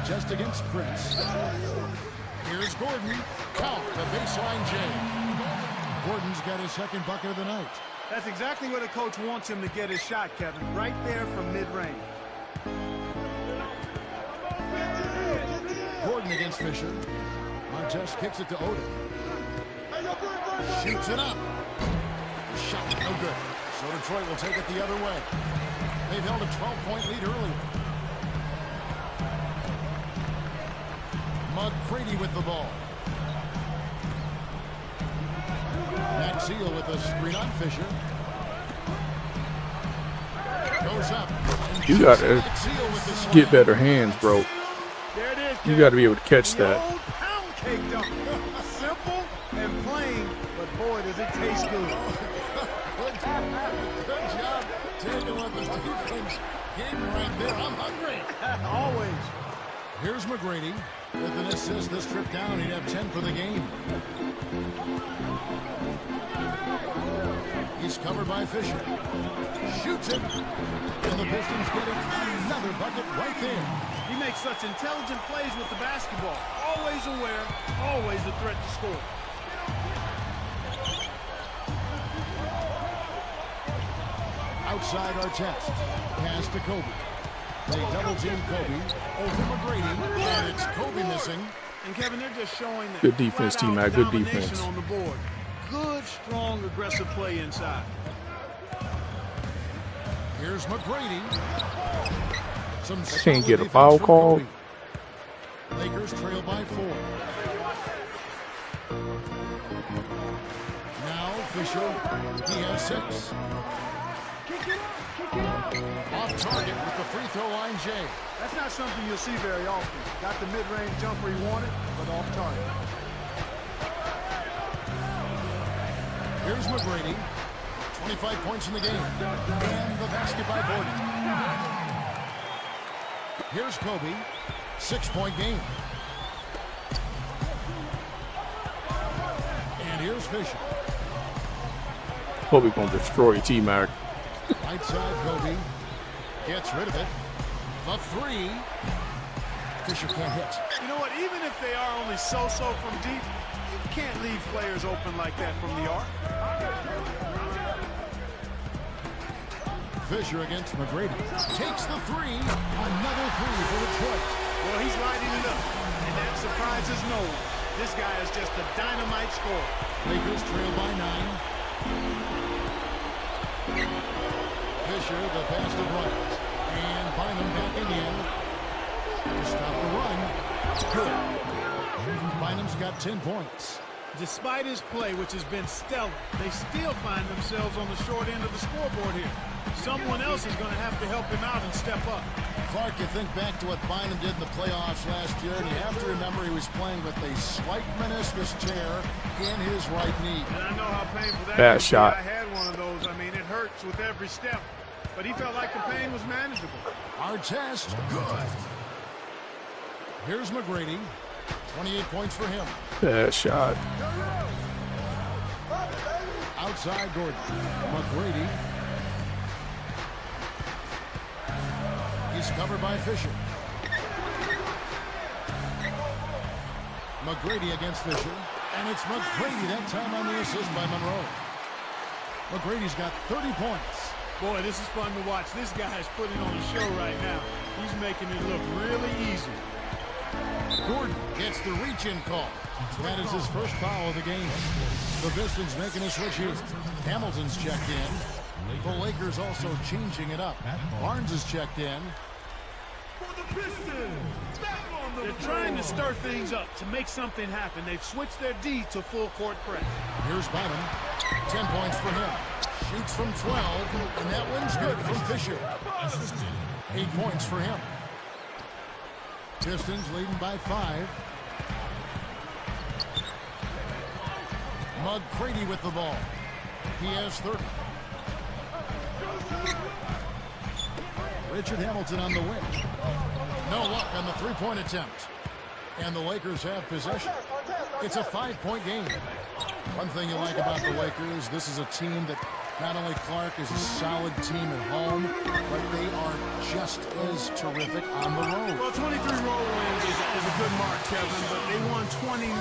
Just against Prince. Here's Gordon. Count the baseline J. Gordon's got his second bucket of the night. That's exactly where the coach wants him to get his shot, Kevin. Right there from mid-range. Gordon against Fisher. Artest kicks it to Odom. Shoots it up. Shot no good. So Detroit will take it the other way. They've held a 12-point lead earlier. McGrady with the ball. Maxfield with a screen on Fisher. Goes up. You gotta get better hands, bro. There it is. You gotta be able to catch The that. old pound cake dunk. Simple and plain, but boy, does it taste good. Good job taking what the defense gave me right there. I'm hungry. Always. Here's McGrady. With an assist this trip down, he'd have 10 for the game. He's covered by Fisher. Shoots it. And the Pistons getting another bucket right there. He makes such intelligent plays with the basketball. Always aware, always a threat to score. Outside our test. Pass to Kobe. They double-team Kobe over McGrady, and it's Kobe missing. And Kevin, they're just showing that Good defense, flat-out T-Mac. Good domination defense. on the board. Good, strong, aggressive play inside. Here's McGrady. Some Can't get a solid foul defense from call. Kobe. Lakers trail by 4. Now Fisher, he has 6. Off target with the free throw line, Jay. That's not something you'll see very often. Got the mid-range jumper he wanted, but off target. Here's McGrady. 25 points in the game. And the basket by Gordon. Here's Kobe. 6-point game. And here's Fisher. Kobe gonna destroy T-Mac. Right side, Kobe. Gets rid of it. The 3. Fisher can't hit. You know what? Even if they are only so-so from deep, you can't leave players open like that from the arc. Fisher against McGrady. Takes the 3. Another 3 for Detroit. Well, he's lighting it up, and that surprises no one. This guy is just a dynamite scorer. Lakers trail by 9. Fisher, the pass to Bryant. And Bynum Good. Bynum's got 10 points. Despite his play, which has been stellar, they still find themselves on the short end of the scoreboard here. Someone else is going to have to help him out and step up. Clark, you think back to what Bynum did in the playoffs last year, and you have to remember he was playing with a slight meniscus tear in his right knee. And I know how painful that Bad is. shot. I had one of those. I mean, it hurts with every step. But he felt like the pain was manageable. Our test, good. Here's McGrady. 28 points for him. Bad shot. Outside Gordon. McGrady. He's covered by Fisher. McGrady against Fisher. And it's McGrady that time on the assist by Monroe. McGrady's got 30 points. Boy, this is fun to watch. This guy is putting on a show right now. He's making it look really easy. Gordon gets the reach-in call. That is his first foul of the game. The Pistons making a switch here. Hamilton's checked in. The Lakers also changing it up. Barnes is checked in. They're trying to stir things up to make something happen. They've switched their D to full court press. Here's Bynum. 10 points for him. Shoots from 12, and that one's good from Fisher. 8 points for him. Pistons leading by 5. McGrady with the ball. He has 30. Richard Hamilton on the wing. No luck on the three-point attempt. And the Lakers have possession. It's a 5-point game. One thing you like about the Lakers, this is a team that not only Clark is a solid team at home, but they are just as terrific on the road. Well, 23 road wins is a good mark, Kevin, but they won 29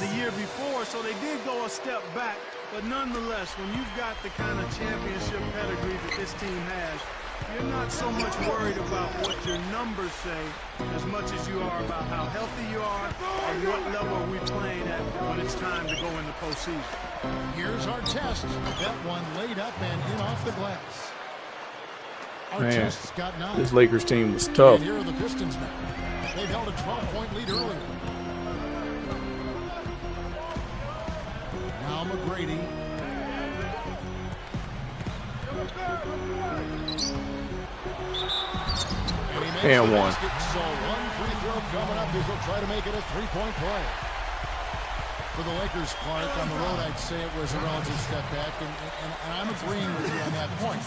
the year before, so they did go a step back. But nonetheless, when you've got the kind of championship pedigree that this team has, you're not so much worried about what your numbers say as much as you are about how healthy you are and what level are we playing at when it's time to go in the postseason. Here's our test. That one laid up and in off the glass. Our Man, test's got 9. this Lakers team was tough. And here are the Pistons now. They've held a 12-point lead earlier. Now McGrady. And one. So one free throw coming up as they'll try to make it a 3-point play. For the Lakers, Clark, on the road, I'd say it was a relative step back, and I'm agreeing with you on that point.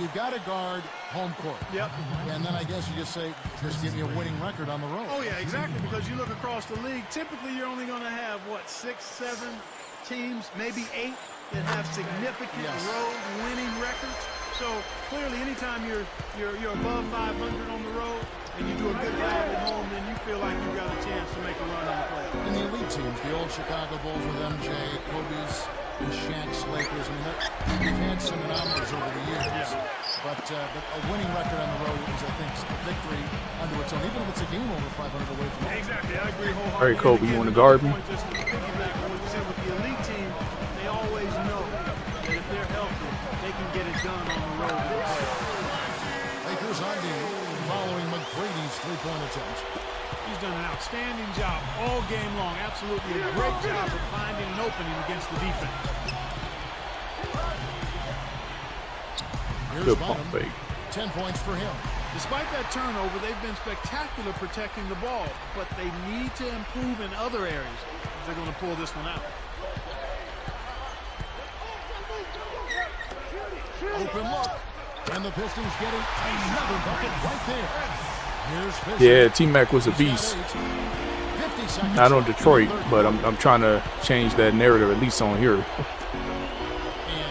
You've got to guard home court. Yep. And then I guess you just say, just give me a winning record on the road. Oh, yeah, exactly, because you look across the league, typically you're only going to have, 6, 7 teams, maybe 8 that have significant road winning records. So clearly, anytime you're above 500 on the road and you do a good job at home, then you feel like you've got a chance to make a run in the playoffs. And the elite teams, the old Chicago Bulls with MJ, Kobe's, and Shaq's Lakers, I mean, we've had some anomalies over the years. Yeah. But a winning record on the road is, I think, a victory unto its own, even if it's a game over 500 away from home. Exactly, I agree wholeheartedly. All right, Kobe, you want to guard me? Just to piggyback on what you said with the elite team, they always know that if they're healthy, they can get it done on the road. Lakers on D, following McGrady's three-point attempt. He's done an outstanding job all game long. Absolutely a great job of finding an opening against the defense. Here's Good Bynum. pump fake. 10 points for him. Despite that turnover, they've been spectacular protecting the ball, but they need to improve in other areas if they're going to pull this one out. Open look. And the Pistons getting another bucket right there. Here's Fisher. Yeah, T-Mac was a He's got beast. 18. 50 seconds. Not on Detroit, but I'm trying to change that narrative, at least on here. And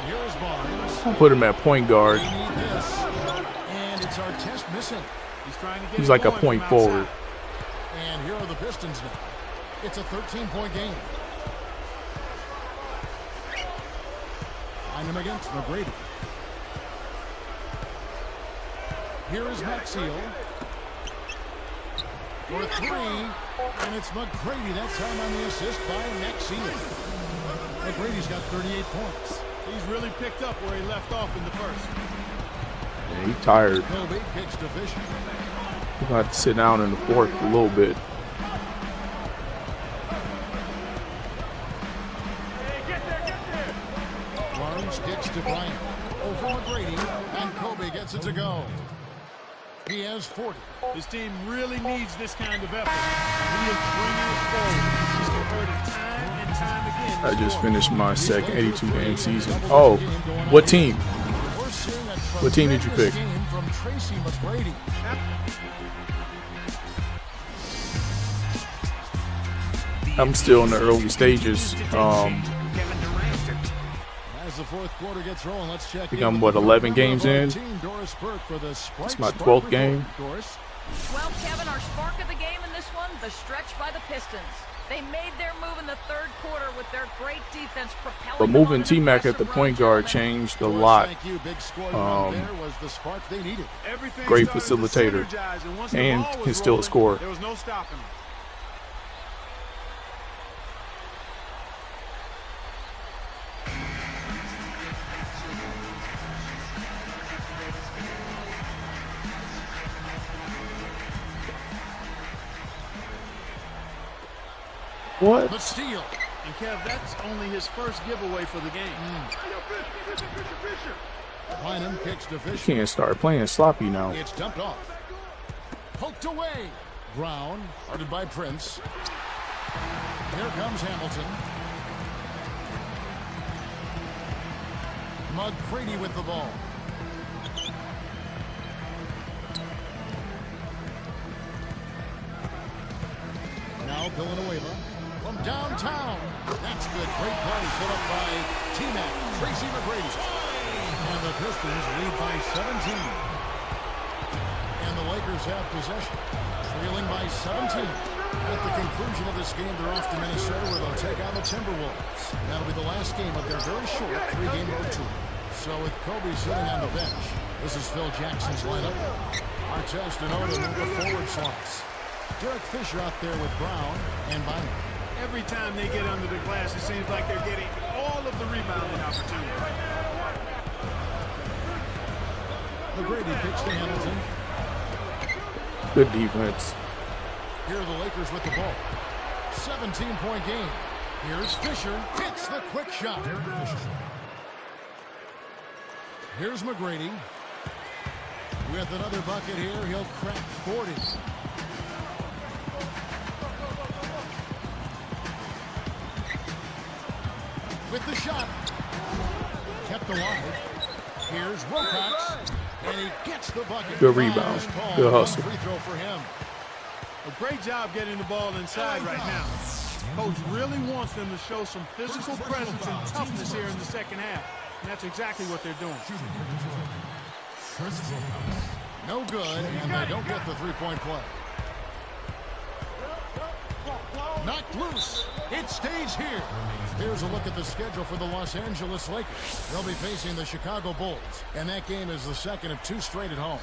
here's Barnes. I'll put him at point guard. We need this. And it's our test missing. He's trying to get He's it like a going point from outside. forward. And here are the Pistons now. It's a 13-point game. Find him against McGrady. Here is Maxiel. For 3, and it's McGrady. That time on the assist by Maxiel. McGrady's got 38 points. He's really picked up where he left off in the first. Yeah, he's tired. Kobe kicks to Fisher. He's going to have to sit down in the fourth a little bit. to Bryant. Over McGrady, and Kobe gets it to go. He has 40. His team really needs this kind of effort. He is bringing it forward. He's converted time and time again. I just finished my second 82-game season. Oh, what team? What team did you pick? From Tracy McGrady. I'm still in the early stages. As the fourth quarter gets rolling, let's check. I think I'm, what, 11 games in? It's my 12th game. Well, Kevin, our spark of the game in this one, the stretch by the Pistons. They made their move in the third quarter with their great defense propelling. But moving T-Mac at the point guard changed a lot. Great facilitator and can still score. There was no stopping him. What? But steal. And Kev, that's only his first giveaway for the game. Bynum kicks to You Fisher. can't start playing sloppy now. It's dumped off. Poked away. Brown, guarded by Prince. Here comes Hamilton. McGrady with the ball. Now Villanueva from downtown. That's good. Great play put up by T-Mac, Tracy McGrady. And the Pistons lead by 17. And the Lakers have possession, trailing by 17. At the conclusion of this game, they're off to Minnesota where they'll take on the Timberwolves. That'll be the last game of their very short 3-game road tour. So with Kobe sitting on the bench, this is Phil Jackson's lineup. Artest and Odom in the forward slots. Derek Fisher out there with Brown and Bynum. Every time they get under the glass, it seems like they're getting all of the rebounding opportunity. McGrady kicks to Hamilton. Good defense. Here are the Lakers with the ball. 17-point game. Here's Fisher. Hits the quick shot. Here's McGrady. With another bucket here, he'll crack 40. With the shot. Kept alive. Here's Wilcox. And he gets the bucket. Good rebound. Good hustle. Free throw for him. A great job getting the ball inside right now. Coach really wants them to show some physical presence and toughness here in the second half. And that's exactly what they're doing. No good, and they don't get the three-point play. Knocked loose. It stays here. Here's a look at the schedule for the Los Angeles Lakers. They'll be facing the Chicago Bulls, and that game is the second of 2 straight at home.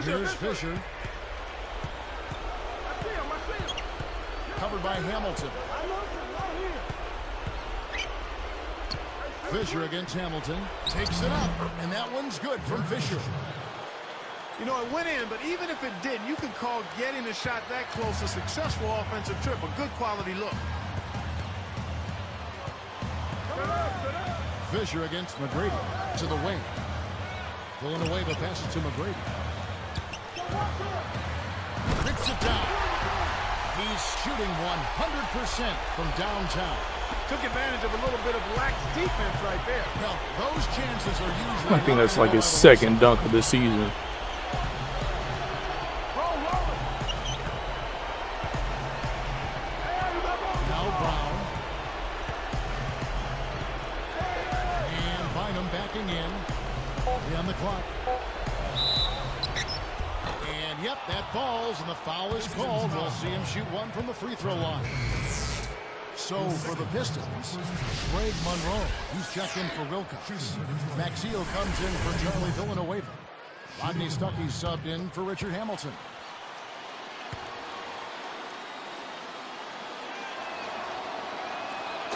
Here's Fisher. Covered by Hamilton. Fisher against Hamilton. Takes it up, and that one's good from Fisher. You know, it went in, but even if it didn't, you could call getting a shot that close a successful offensive trip, a good quality look. Fisher against McGrady to the wing. Villanueva passes to McGrady. Hits it down. He's shooting 100% from downtown. Took advantage of a little bit of lax defense right there. Well, those chances are usually... I think that's like his second dunk of the season. Now Brown. And Bynum backing in. On the clock. And yep, that falls, and the foul is called. We'll see him shoot one from the free throw line. So for the Pistons, Greg Monroe, he's checked in for Wilcox. Maxio comes in for Charlie Villanueva. Rodney Stuckey subbed in for Richard Hamilton.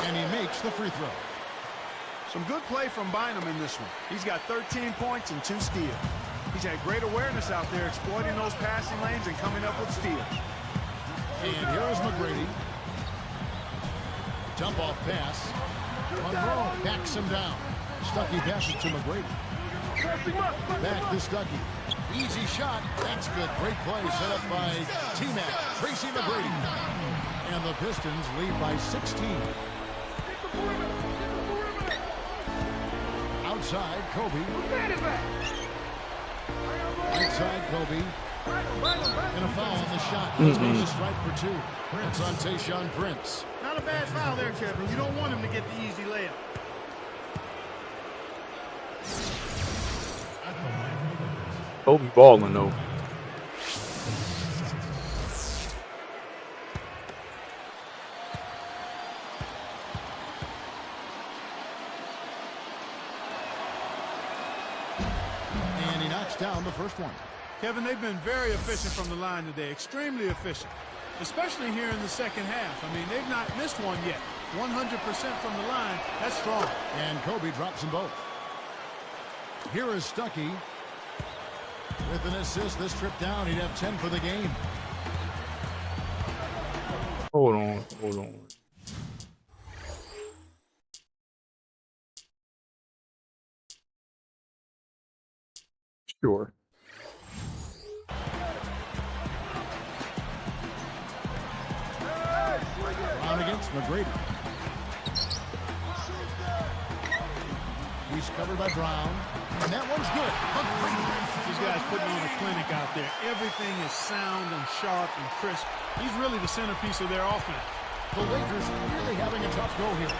And he makes the free throw. Some good play from Bynum in this one. He's got 13 points and 2 steals. He's had great awareness out there, exploiting those passing lanes and coming up with steals. And here is McGrady. Jump off pass. Monroe backs him down. Stuckey passes to McGrady. Back to Stuckey. Easy shot. That's good. Great play set up by T-Mac. Tracy McGrady. And the Pistons lead by 16. Outside, Kobe. Outside, Kobe. And a foul on the shot. He's going to strike for two. It's on Tayshaun Prince. Not a bad foul there, Kevin. You don't want him to get the easy layup. Kobe balling though. And he knocks down the first one. Kevin, they've been very efficient from the line today. Extremely efficient. Especially here in the second half. I mean, they've not missed one yet. 100% from the line. That's strong. And Kobe drops them both. Here is Stuckey. With an assist this trip down, he'd have 10 for the game. Hold on. Sure. On against McGrady. He's covered by Brown. And that one's good. These guys putting on a clinic out there. Everything is sound and sharp and crisp. He's really the centerpiece of their offense. The Lakers really having a tough go here.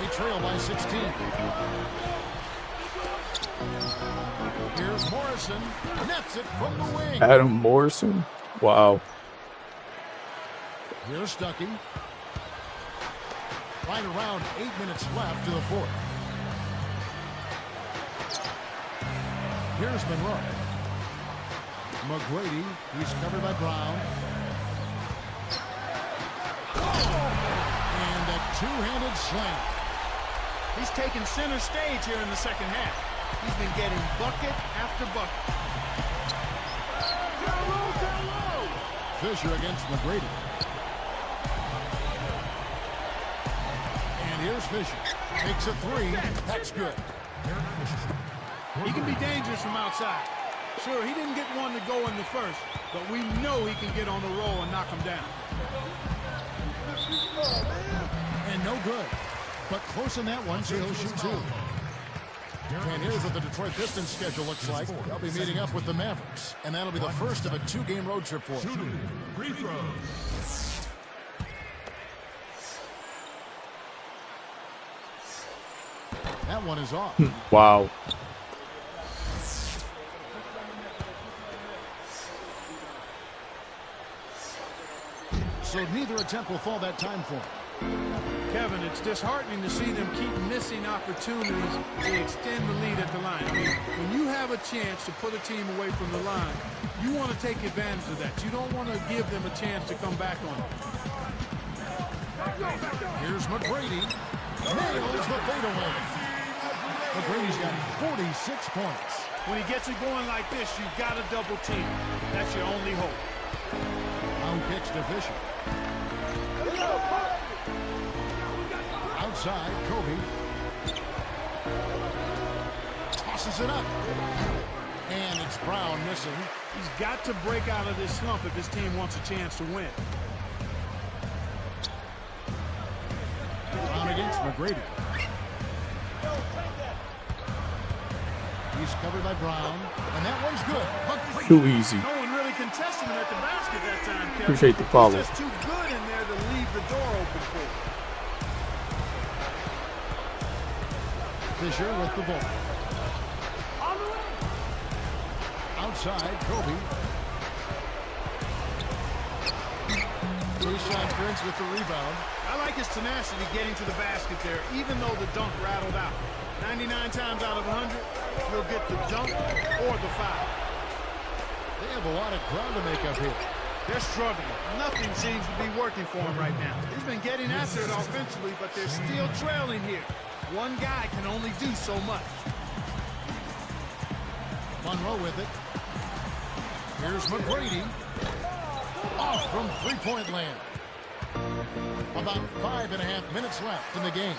They trail by 16. Here's Morrison. Nets it from the wing. Adam Morrison. Wow. Here's Stuckey. Right around 8 minutes left to the fourth. Here's Monroe. McGrady. He's covered by Brown. And a two-handed slam. He's taken center stage here in the second half. He's been getting bucket after bucket. Fisher against McGrady. And here's Fisher. Takes a three. That's good. He can be dangerous from outside. Sure, he didn't get one to go in the first, but we know he can get on the roll and knock him down. And no good. But close in that one, so he'll shoot two. And here's what the Detroit Pistons schedule looks like. They'll be meeting up with the Mavericks, and that'll be the first of a two-game road trip for them. Free throws. That one is off. Wow. So neither attempt will fall that time for him. Kevin, it's disheartening to see them keep missing opportunities to extend the lead at the line. I mean, when you have a chance to put a team away from the line, you want to take advantage of that. You don't want to give them a chance to come back on it. Here's McGrady. Nails the fadeaway. McGrady's got 46 points. When he gets it going like this, you've got to double team. That's your only hope. Down kicks to Fisher. Outside, Kobe. Tosses it up. And it's Brown missing. He's got to break out of this slump if his team wants a chance to win. Brown against McGrady. He's covered by Brown. And that one's good. McGrady. Too easy. No one really contested him at the basket that time, Kevin. Appreciate the follow. He's just too good in there to leave the door open for him. Fisher with the ball. Outside, Kobe. Tayshaun Prince with the rebound. I like his tenacity getting to the basket there, even though the dunk rattled out. 99 times out of 100, he'll get the dunk or the foul. They have a lot of ground to make up here. They're struggling. Nothing seems to be working for him right now. He's been getting after it offensively, but they're still trailing here. One guy can only do so much. Monroe with it. Here's McGrady. Off from three-point land. About 5.5 minutes left in the game.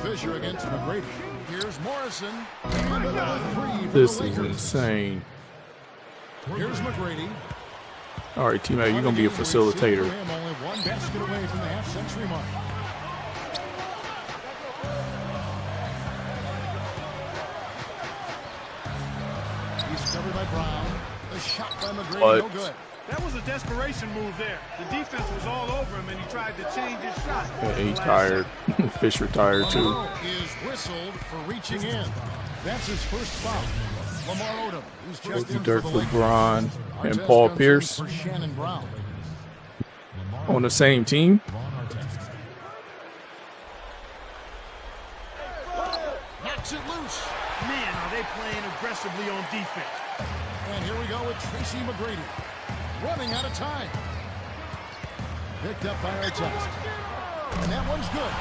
Fisher against McGrady. Here's Morrison. And another three for This the is Lakers. insane. Here's McGrady. All right, T-Mac, you're going to be a facilitator. Only one basket away from the half-century mark. He's covered by Brown. The shot by McGrady, What? no good. That was a desperation move there. The defense was all over him, and he tried to change his shot. Yeah, he's tired. Fisher tired too. Lamar is whistled for reaching in. That's his first foul. Lamar Odom, who's checked in Dirk for the Lakers. LeBron and Artest Paul comes in Pierce for Shannon Brown. on the same team. Knocks it loose. Man, are they playing aggressively on defense. And here we go with Tracy McGrady. Running out of time. Picked up by Artest. And that one's good.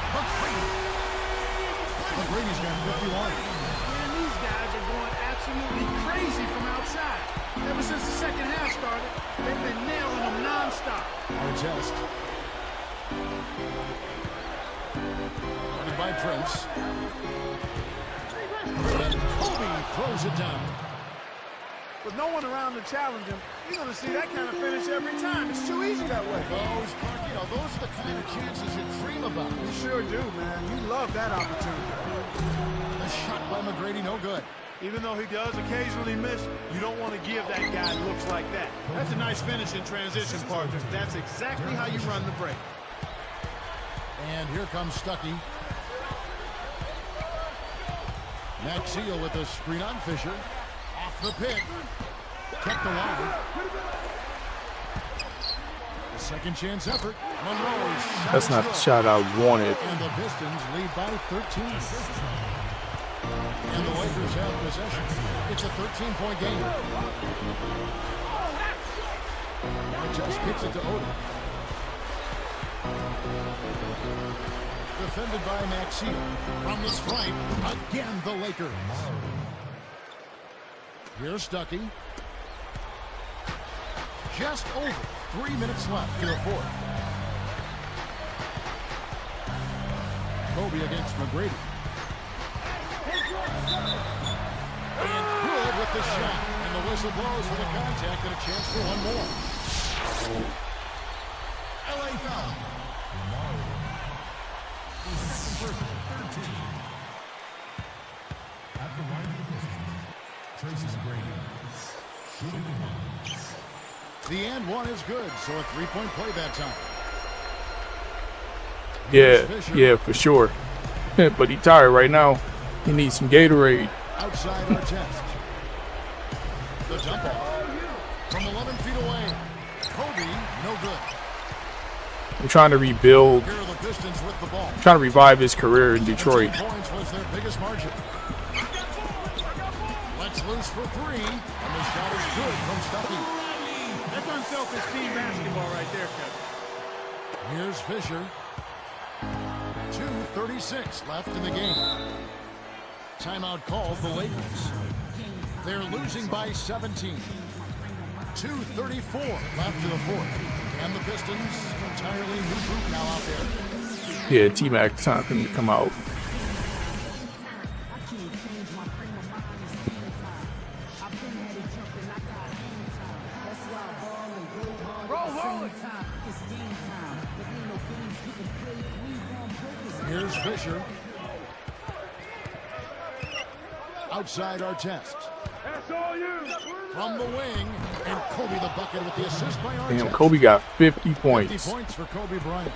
McGrady's got 51. Man, these guys are going absolutely crazy from outside. Ever since the second half started, they've been nailing them nonstop. Artest. Running by Prince. And Kobe throws it down. With no one around to challenge him, you're going to see that kind of finish every time. It's too easy that way. Those are the kind of chances you dream about. You sure do, man. You love that opportunity. The shot by McGrady, no good. Even though he does occasionally miss, you don't want to give that guy looks like that. That's a nice finish in transition, partners. That's exactly how you run the break. And here comes Stuckey. Maxiel with a screen on Fisher. Off the pick. Kept alive. The second chance effort. Monroe's shot That's is not the good. shot I wanted. And the Pistons lead by 13. And the Lakers have possession. It's a 13-point game. And just kicks it to Odom. Defended by Maxiel. From the stripe, again the Lakers. Here's Stuckey. Just over 3 minutes left in the fourth. Kobe against McGrady. And good with the shot. And the whistle blows for the contact and a chance for one more. LA foul. The and one is good, so a three-point play that time. Yeah, for sure. But he tired right now. He needs some Gatorade. Outside our test. The jump ball. From 11 feet away. Kobe, no good. I'm trying to rebuild, Here are the Pistons with the ball. trying to revive his career in Detroit. 17 points was their biggest margin. Let's loose for three. And the shot is good from Stuckey. That's unselfish team basketball right there, Kevin. Here's Fisher. 2:36 left in the game. Timeout called the Lakers. They're losing by 17. 2:34 left in the fourth. And the Pistons, entirely new group now out there. Yeah, T-Mac, time for him to come out. Here's Fisher. Outside our test. From the wing. And Kobe the bucket with the assist by Artest. Damn, Kobe got 50 50 points. points for Kobe Bryant.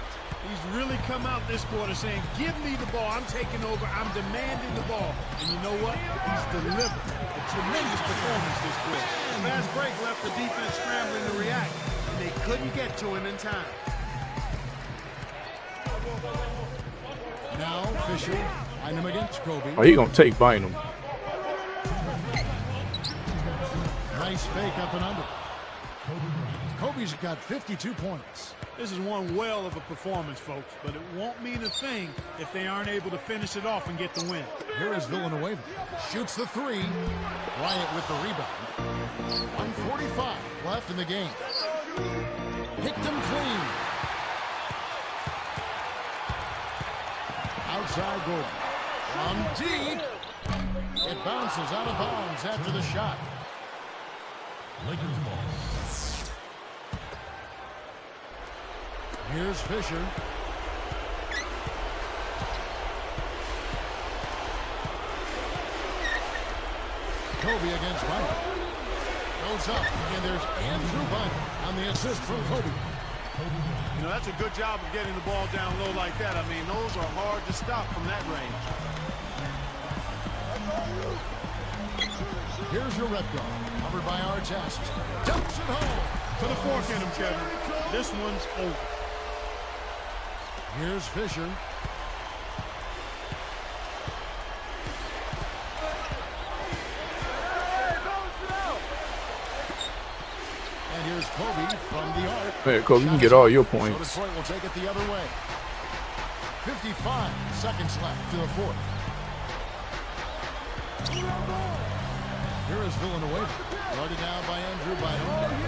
He's really come out this quarter saying, give me the ball. I'm taking over. I'm demanding the ball. And you know what? He's delivered. A tremendous performance this quarter. The fast break left the defense scrambling to react, and they couldn't get to him in time. Now Fisher, behind him against Kobe. Oh, he gonna take Bynum. Nice fake up and under. Kobe's got 52 points. This is one whale of a performance, folks, but it won't mean a thing if they aren't able to finish it off and get the win. Here is Villanueva. Shoots the three. Bryant with the rebound. 1:45 left in the game. Hit them clean. Outside Gordon. From deep. It bounces out of bounds after the shot. Lakers ball. Here's Fisher. Kobe against Bryant. Goes up, and there's Andrew Bynum on the assist from Kobe. You know, that's a good job of getting the ball down low like that. I mean, those are hard to stop from that range. Here's your Redco, covered by Artest. Dumps it home. Put a fork in him, Kevin. This one's over. Here's Fisher. And here's Kobe from the arc. Hey, Kobe, you can get all your So points. Detroit will take it the other way. 55 seconds left to the fourth. Here is Villanueva. Guarded now by Andrew Bynum.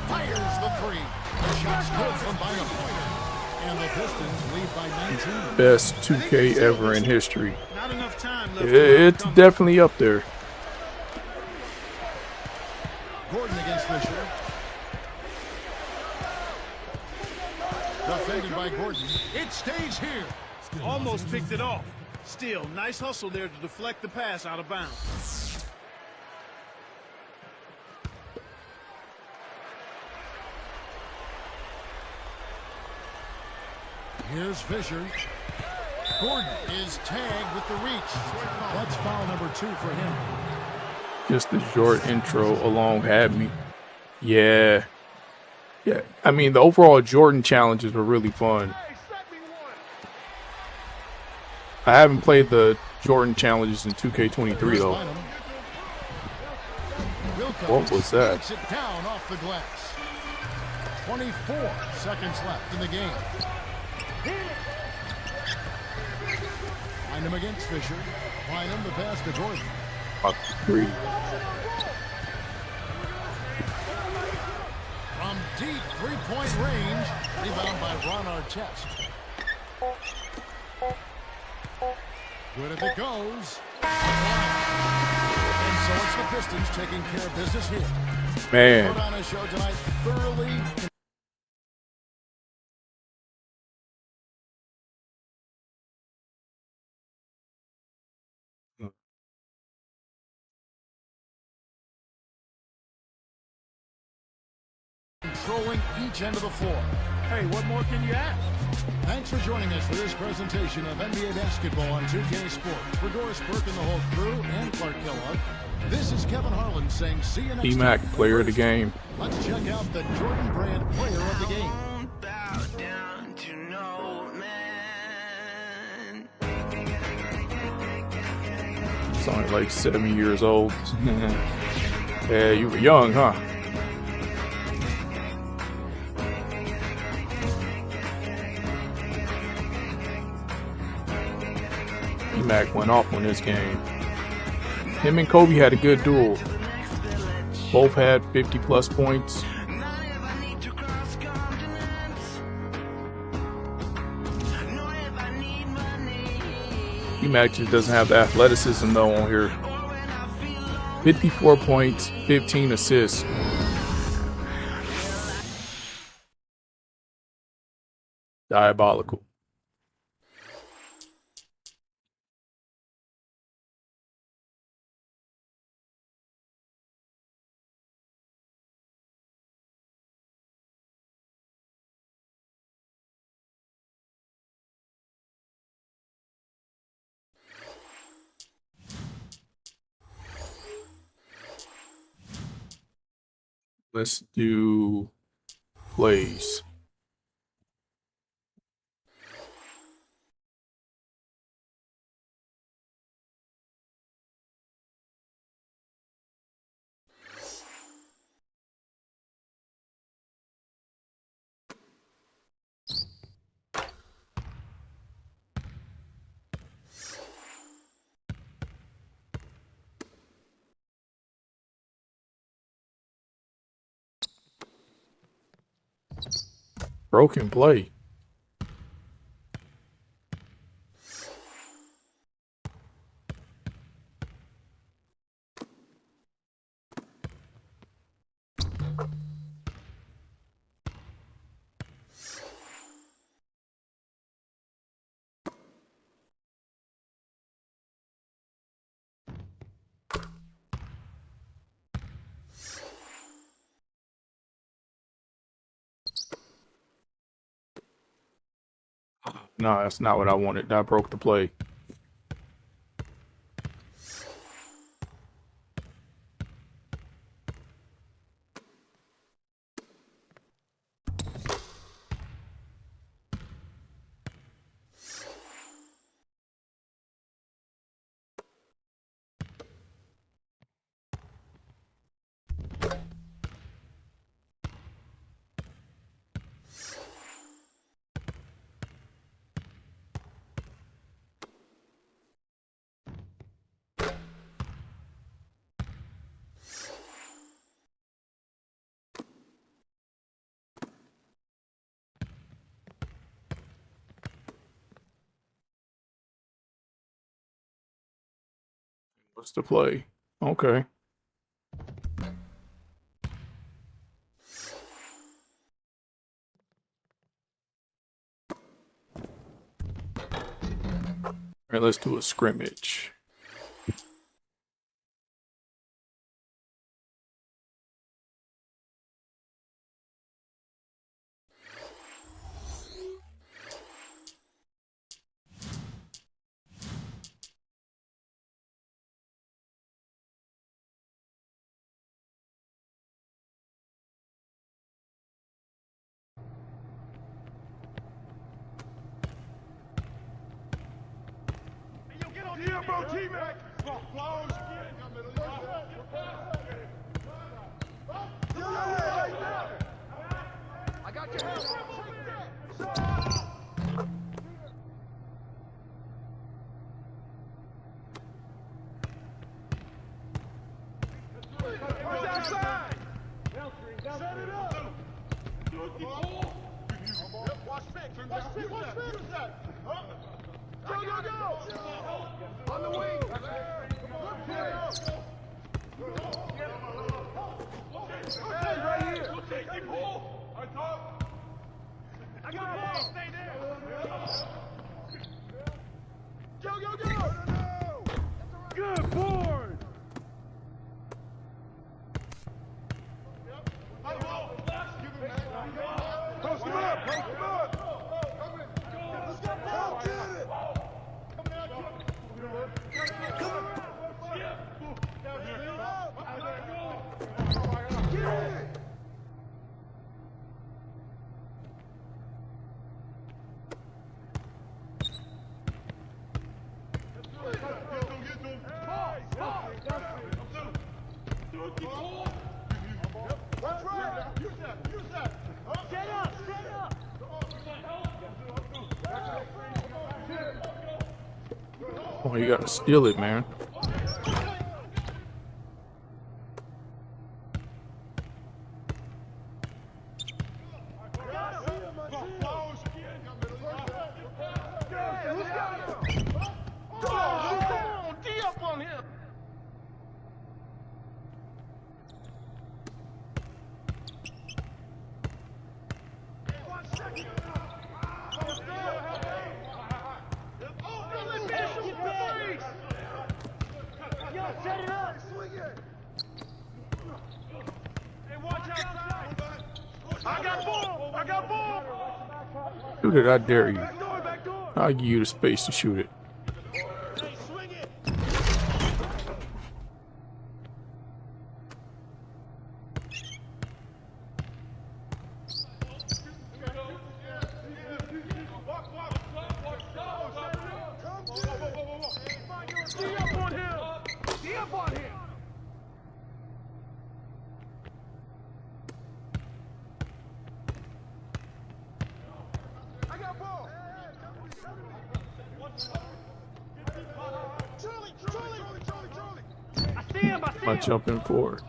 Fires the three. The shot's good from Bynum. And the Pistons lead by 19. Best 2K ever in history. Not enough time left. It's definitely up there. Gordon against Fisher. Defended by Gordon. It stays here. Almost picked it off. Still, nice hustle there to deflect the pass out of bounds. Here's Fisher. Gordon is tagged with the reach. That's foul number 2 for him. Just the short intro alone had me. Yeah. Yeah. I mean, the overall Jordan challenges were really fun. I haven't played the Jordan challenges in 2K23 though. What was that? Takes it down off the glass. 24 seconds left in the game. Find him against Fisher. Find him the pass to Gordon. Three. From deep three-point range. Rebound by Ron Artest. Good if it goes. And so it's the Pistons taking care of business here. Man. Put on a show tonight thoroughly. Controlling each end of the floor. Hey, what more can you ask? Thanks for joining us for this presentation of NBA basketball on 2K Sports. For Doris Burke and the whole crew and Clark Kellogg, this is Kevin Harlan saying see you next time. D-Mac, player of the game. Let's check out the Jordan Brand player of the game. He's only like 7 years old. Yeah, you were young, huh? D-Mac went off on this game. Him and Kobe had a good duel. Both had 50-plus points. D-Mac just doesn't have the athleticism though on here. 54 points, 15 assists. Diabolical. Let's do plays. Broken play. No, that's not what I wanted. That broke the play. What's the play? Okay. All right, let's do a scrimmage. Oh, you gotta steal it, man. Shoot it, I dare you. I'll give you the space to shoot it. I jump in forward.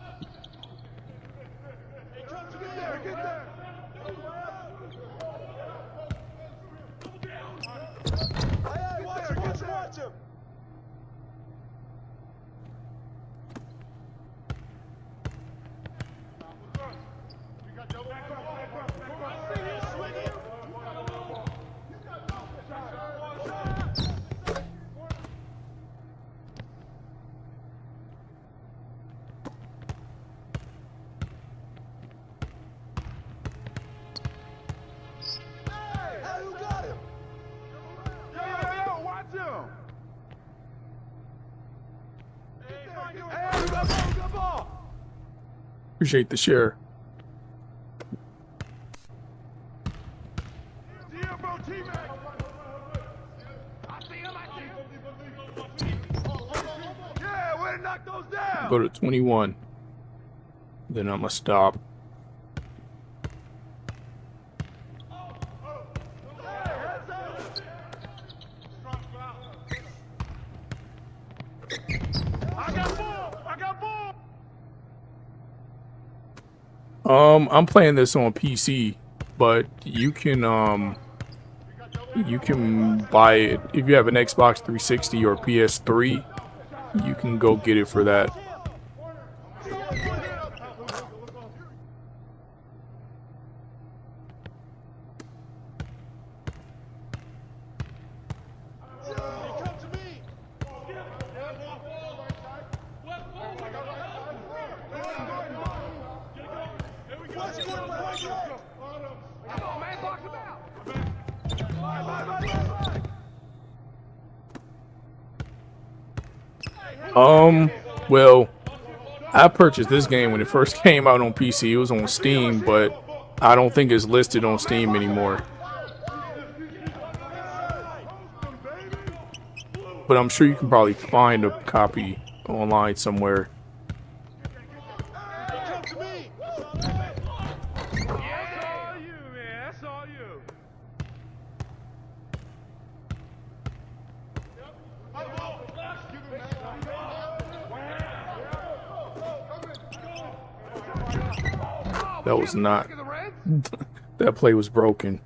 Appreciate the share. Go to 21. Then I'm gonna stop. I'm playing this on PC, but you can buy it if you have an Xbox 360 or PS3. You can go get it for that. Well, I purchased this game when it first came out on PC. It was on Steam, but I don't think it's listed on Steam anymore. But I'm sure you can probably find a copy online somewhere. That was not. That play was broken.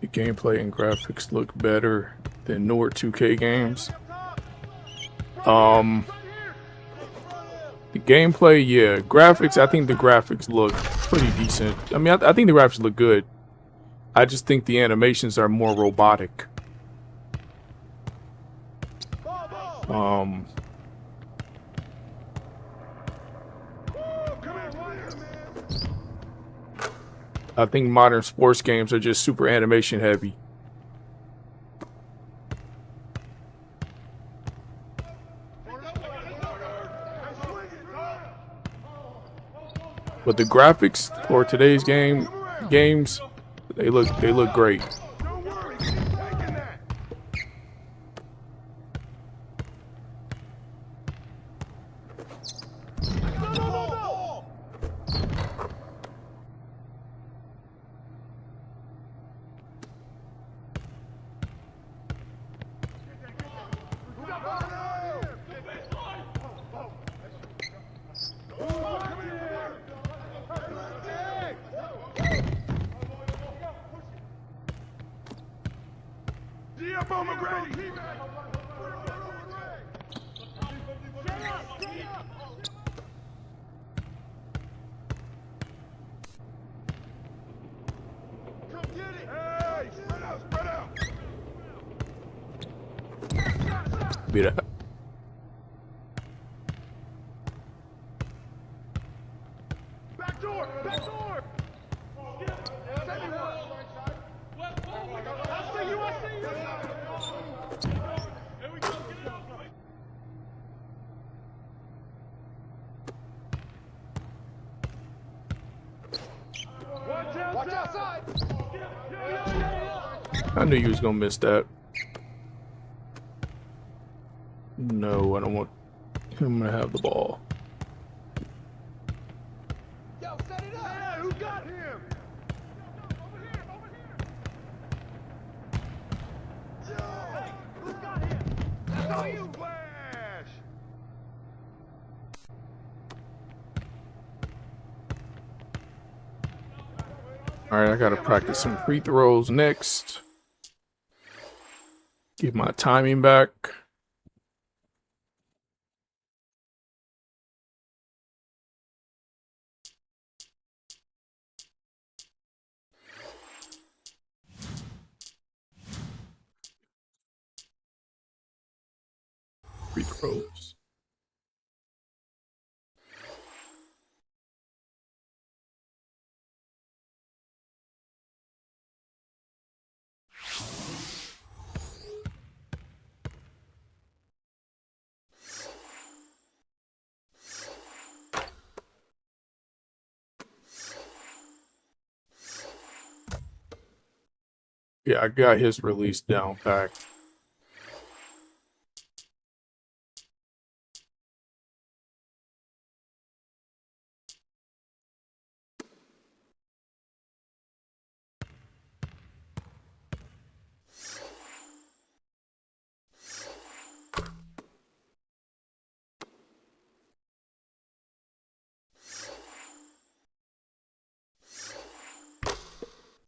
The gameplay and graphics look better than newer 2K games. The gameplay, yeah. Graphics, I think the graphics look pretty decent. I mean, I think the graphics look good. I just think the animations are more robotic. I think modern sports games are just super animation heavy. But the graphics for today's games, they look great. Mira. Back door! Back door! Watch outside! I knew you was gonna miss that. No, I don't want him to have the ball. Yo, set it up! Yeah, who got him? Over here, over here! Yo! Hey, who got him? That's all you! Flash! Alright, I gotta practice some free throws next. Get my timing back. Free throws. Yeah, I got his release down pack.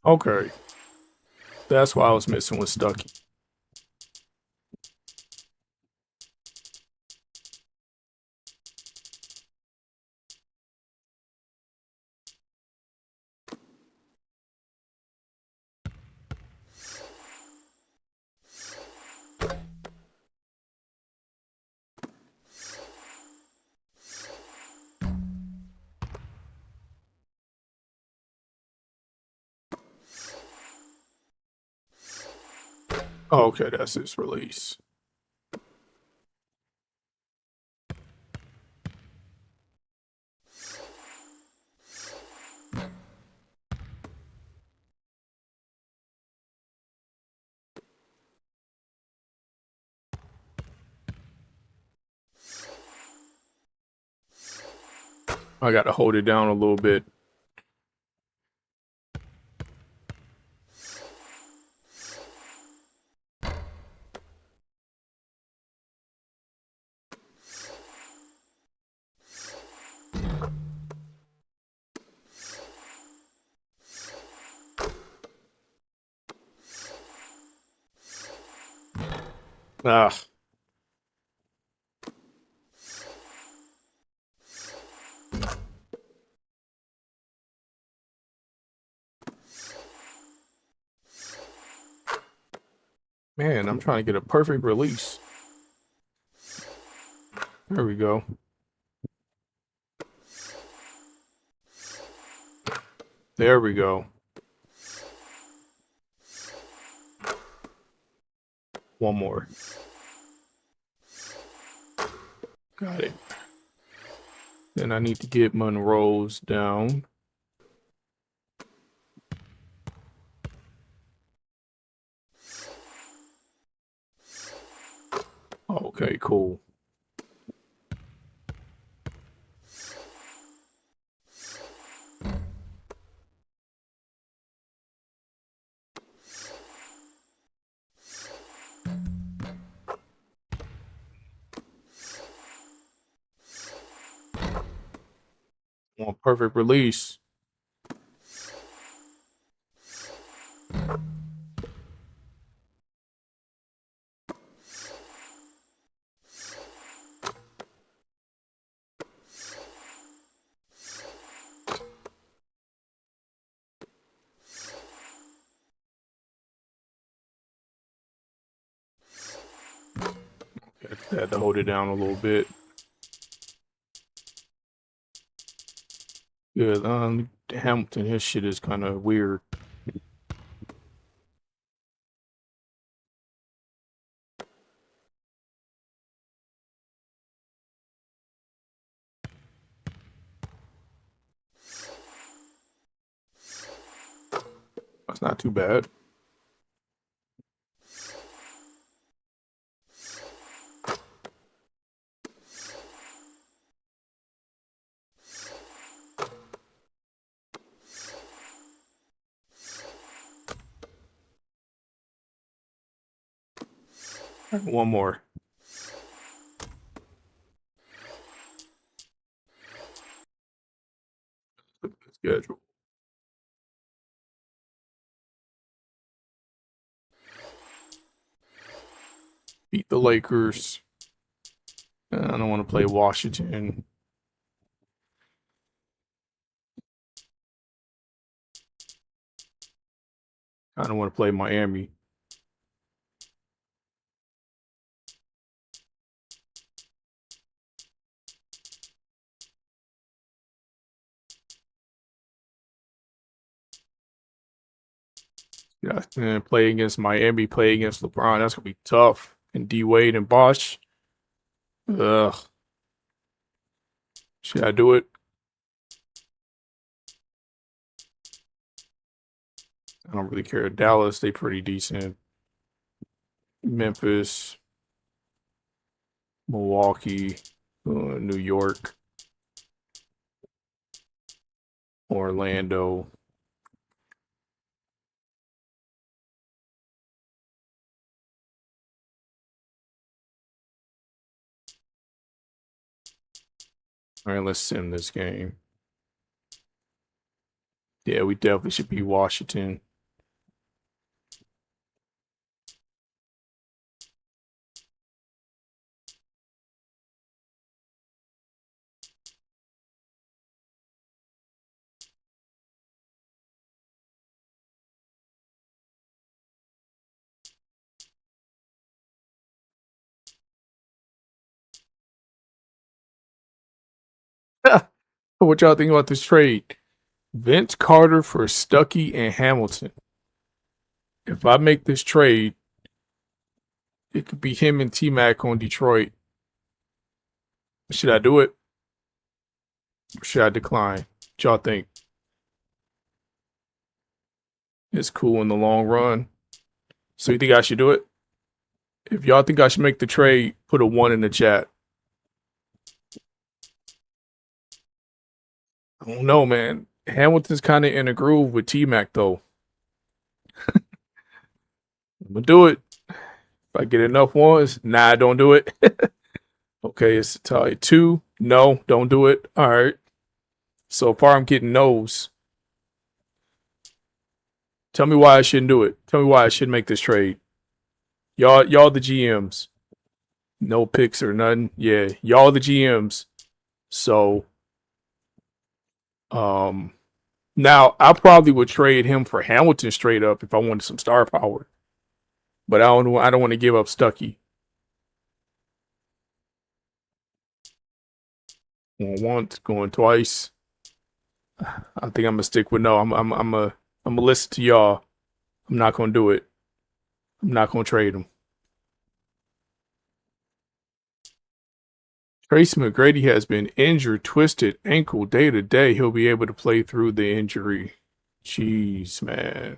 Okay. That's why I was missing with Stucky. Oh, okay, that's his release. I got to hold it down a little bit. Ah. Man, I'm trying to get a perfect release. There we go. There we go. One more. Got it. Then I need to get Monroe's down. Okay, cool. One perfect release. Had to hold it down a little bit. Good. Hamilton, his shit is kind of weird. That's not too bad. One more. Look at the schedule. Beat the Lakers. I don't want to play Washington. I don't want to play Miami. Yeah, and play against Miami, play against LeBron. That's gonna be tough. And D Wade and Bosh. Ugh. Should I do it? I don't really care. Dallas, they pretty decent. Memphis, Milwaukee, New York, Orlando. All right, let's sim this game. Yeah, we definitely should beat Washington. What y'all think about this trade? Vince Carter for Stuckey and Hamilton. If I make this trade, it could be him and T-Mac on Detroit. Should I do it? Or should I decline? What y'all think? It's cool in the long run. So you think I should do it? If y'all think I should make the trade, put a 1 in the chat. I don't know, man. Hamilton's kind of in a groove with T-Mac, though. I'm going to do it. If I get enough ones, nah, don't do it. Okay, it's a tie. 2, no, don't do it. All right. So far, I'm getting no's. Tell me why I shouldn't do it. Tell me why I shouldn't make this trade. Y'all the GMs. No picks or nothing. Yeah, y'all the GMs. So, now I probably would trade him for Hamilton straight up if I wanted some star power. But I don't want to give up Stuckey. Going once, going twice. I think I'm gonna stick with no. I'm gonna listen to y'all. I'm not gonna do it. I'm not gonna trade him. Tracy McGrady has been injured, twisted ankle day to day. He'll be able to play through the injury. Jeez, man.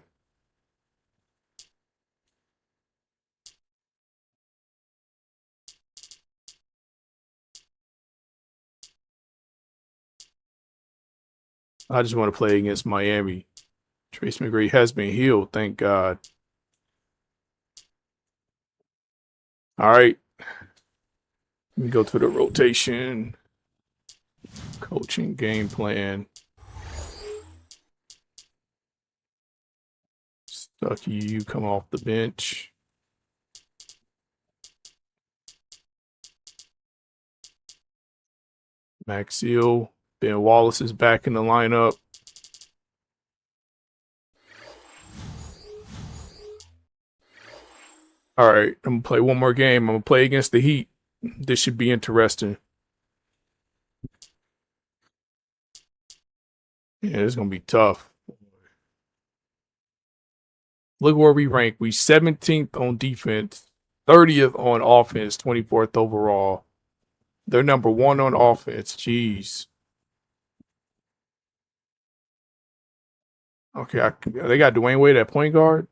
I just want to play against Miami. Tracy McGrady has been healed, thank God. All right. Let me go to the rotation. Coaching game plan. Stuckey, you come off the bench. Maxiel. Ben Wallace is back in the lineup. All right, I'm going to play one more game. I'm going to play against the Heat. This should be interesting. Yeah, it's going to be tough. Look where we rank. We 17th on defense, 30th on offense, 24th overall. They're number 1 on offense. Jeez. Okay, they got Dwayne Wade at point guard.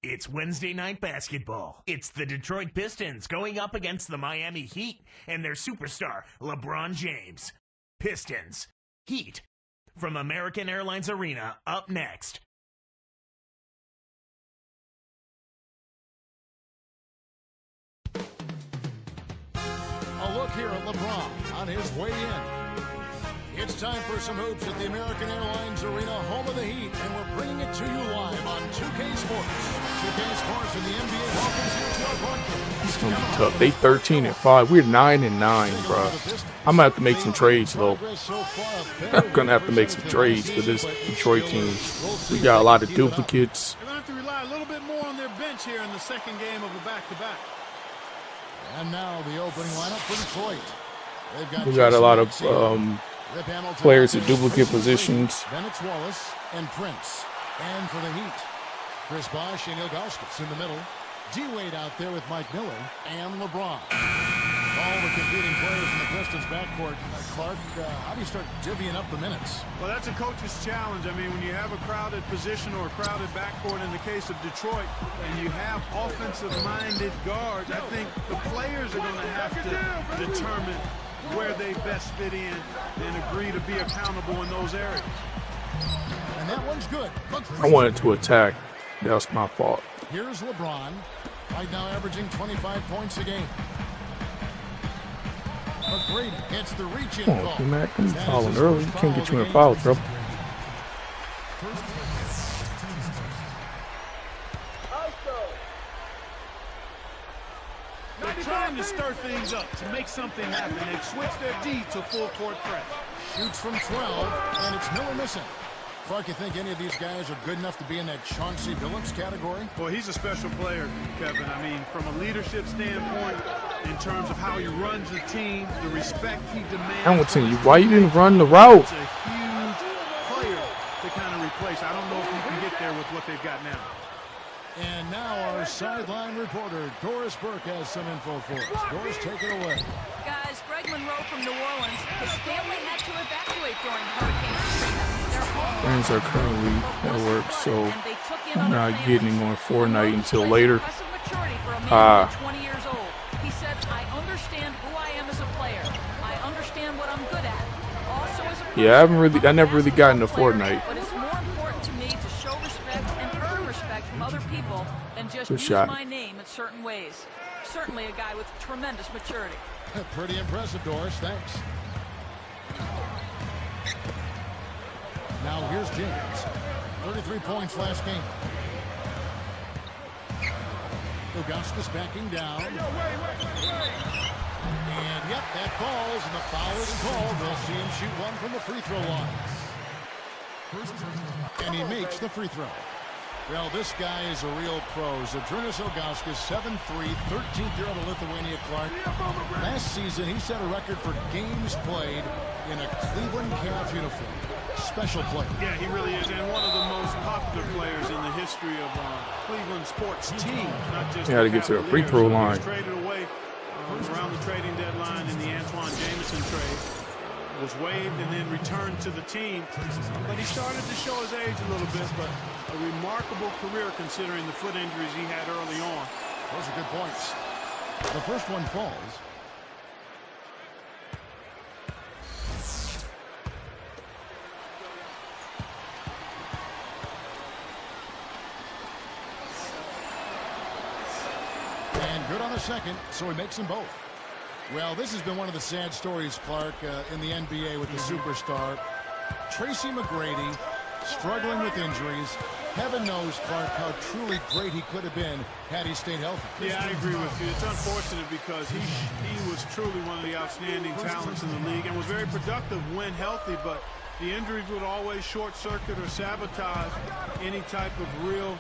It's Wednesday night basketball. It's the Detroit Pistons going up against the Miami Heat and their superstar, LeBron James. Pistons, Heat, from American Airlines Arena, up next. A look here at LeBron on his way in. It's time for some hoops at the American Airlines Arena, home of the Heat, and we're bringing it to you live on 2K Sports. 2K Sports and the NBA welcomes you to our broadcast. It's going to be tough. They 13-5. We're 9-9, bro. I'm going to have to make some trades, though. I'm going to have to make some trades for this Detroit team. We got a lot of duplicates. They're going to have to rely a little bit more on their bench here in the second game of a back-to-back. And now the opening lineup for Detroit. We got a lot of Rip Hamilton players out at there. duplicate Chris positions. Then it's Wallace and Prince. And for the Heat, Chris Bosh and Ilgauskas in the middle. D-Wade out there with Mike Miller and LeBron. All the competing players in the Pistons backcourt. Clark, how do you start divvying up the minutes? Well, that's a coach's challenge. I mean, when you have a crowded position or a crowded backcourt in the case of Detroit, and you have offensive-minded guards, I think the players are going to have to determine where they best fit in and agree to be accountable in those areas. And that one's good. I wanted to attack. That was my fault. Here's LeBron, right now averaging 25 points a game. McGrady gets the reach-in Come call. on, Mac. I'm That is fouling his early. first You can't foul get you of in the foul game. trouble. They're trying to stir things up to make something happen. They've switched their D to full-court press. Shoots from 12, and it's Miller missing. Clark, you think any of these guys are good enough to be in that Chauncey Billups category? Well, he's a special player, Kevin. I mean, from a leadership standpoint, in terms of how he runs the team, the respect he demands. Hamilton, why you didn't run the route? It's a huge player to kind of replace. I don't know if he can get there with what they've got now. And now our sideline reporter, Doris Burke, has some info for us. Doris, take it away. Guys, Greg Monroe from New Orleans, his family had to evacuate during Hurricane Katrina. Their home Friends are currently at work, so I'm not getting on Fortnite until later. Impressive maturity for a man who's 20 years old. He said, I understand who I am as a player. I understand what I'm good at. Also as a Yeah, I never really got into Fortnite. But it's more important to me to show respect and earn respect from other people than just Good use shot. my name in certain ways. Certainly a guy with tremendous maturity. Pretty impressive, Doris. Thanks. Now here's James. 33 points last game. Ilgauskas backing down. And yep, that falls, and the foul is called. They'll see him shoot one from the free throw line. And he makes the free throw. Well, this guy is a real pro. Zydrunas Ilgauskas, 7'3", 13th year out of Lithuania, Clark. Last season, he set a record for games played in a Cleveland Cavs uniform. Special player. Yeah, he really is, and one of the most popular players in the history of Cleveland sports teams. Not just You had to get to a free throw line. He was traded away around the trading deadline in the Antoine Jameson trade. Was waived and then returned to the team. But he started to show his age a little bit, but a remarkable career considering the foot injuries he had early on. Those are good points. The first one falls. And good on the second, so he makes them both. Well, this has been one of the sad stories, Clark, in the NBA with the superstar. Tracy McGrady struggling with injuries. Heaven knows, Clark, how truly great he could have been had he stayed healthy. Yeah, I agree with you. It's unfortunate because he was truly one of the outstanding talents in the league and was very productive when healthy, but the injuries would always short-circuit or sabotage any type of real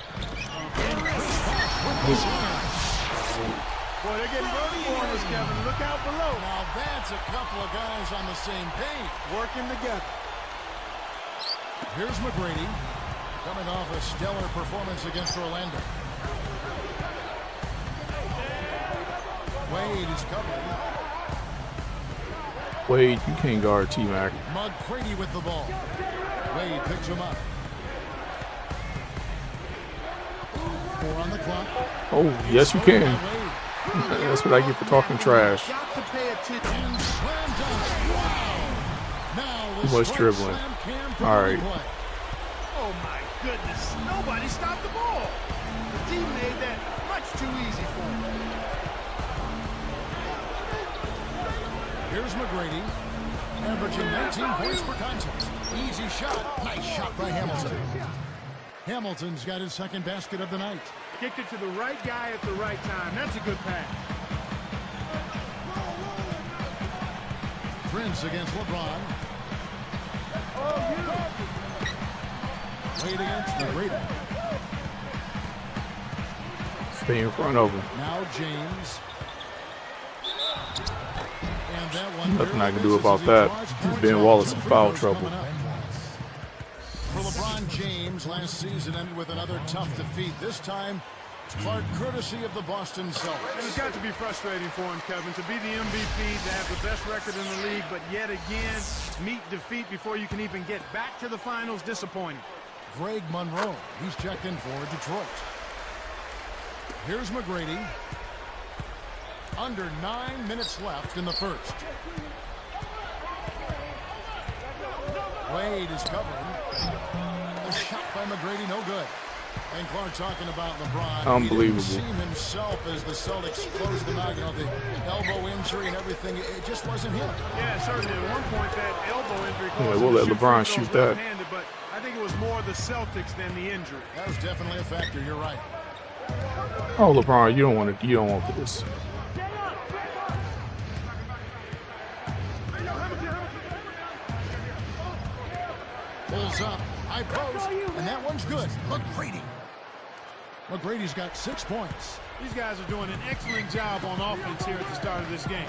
Boy, they're getting early corners, Kevin. Look out below. Now that's a couple of guys on the same page. Working together. Here's McGrady, coming off a stellar performance against Orlando. Wade is covering. Wade, you can't guard T-Mac. McGrady with the ball. Wade picks him up. 4 on the clock. Oh, yes you can. That's what I get for talking trash. Got to pay attention. And slam dunk. Wow. Now the Too much swipe dribbling. slam can come All into right. play. Oh, my goodness. Nobody stopped the ball. The team made that much too easy for him. Here's McGrady, averaging 19 points per contest. Easy shot. Nice shot by Hamilton. Hamilton's got his second basket of the night. Kicked it to the right guy at the right time. That's a good pass. Prince against LeBron. Wade against McGrady. Stay in front of him. Now James. And Nothing I can do about that. Ben Wallace in foul trouble. For LeBron James, last season ended with another tough defeat. This time, Clark, courtesy of the Boston Celtics. And it's got to be frustrating for him, Kevin, to be the MVP, to have the best record in the league, but yet again, meet defeat before you can even get back to the finals. Disappointing. Greg Monroe, he's checked in for Detroit. Here's McGrady. Under 9 minutes left in the first. Wade is covering. A shot by McGrady, no good. And Clark talking about LeBron. Unbelievable. He didn't seem himself as the Celtics closed them out. You know, the elbow injury and everything, it just wasn't him. Yeah, certainly. At one point, that elbow injury caused Yeah, we'll let LeBron shoot that. But I think it was more the Celtics than the injury. That was definitely a factor. You're right. Oh, LeBron, you don't want this. Pulls up, high post, and that one's good. McGrady. McGrady's got 6 points. These guys are doing an excellent job on offense here at the start of this game.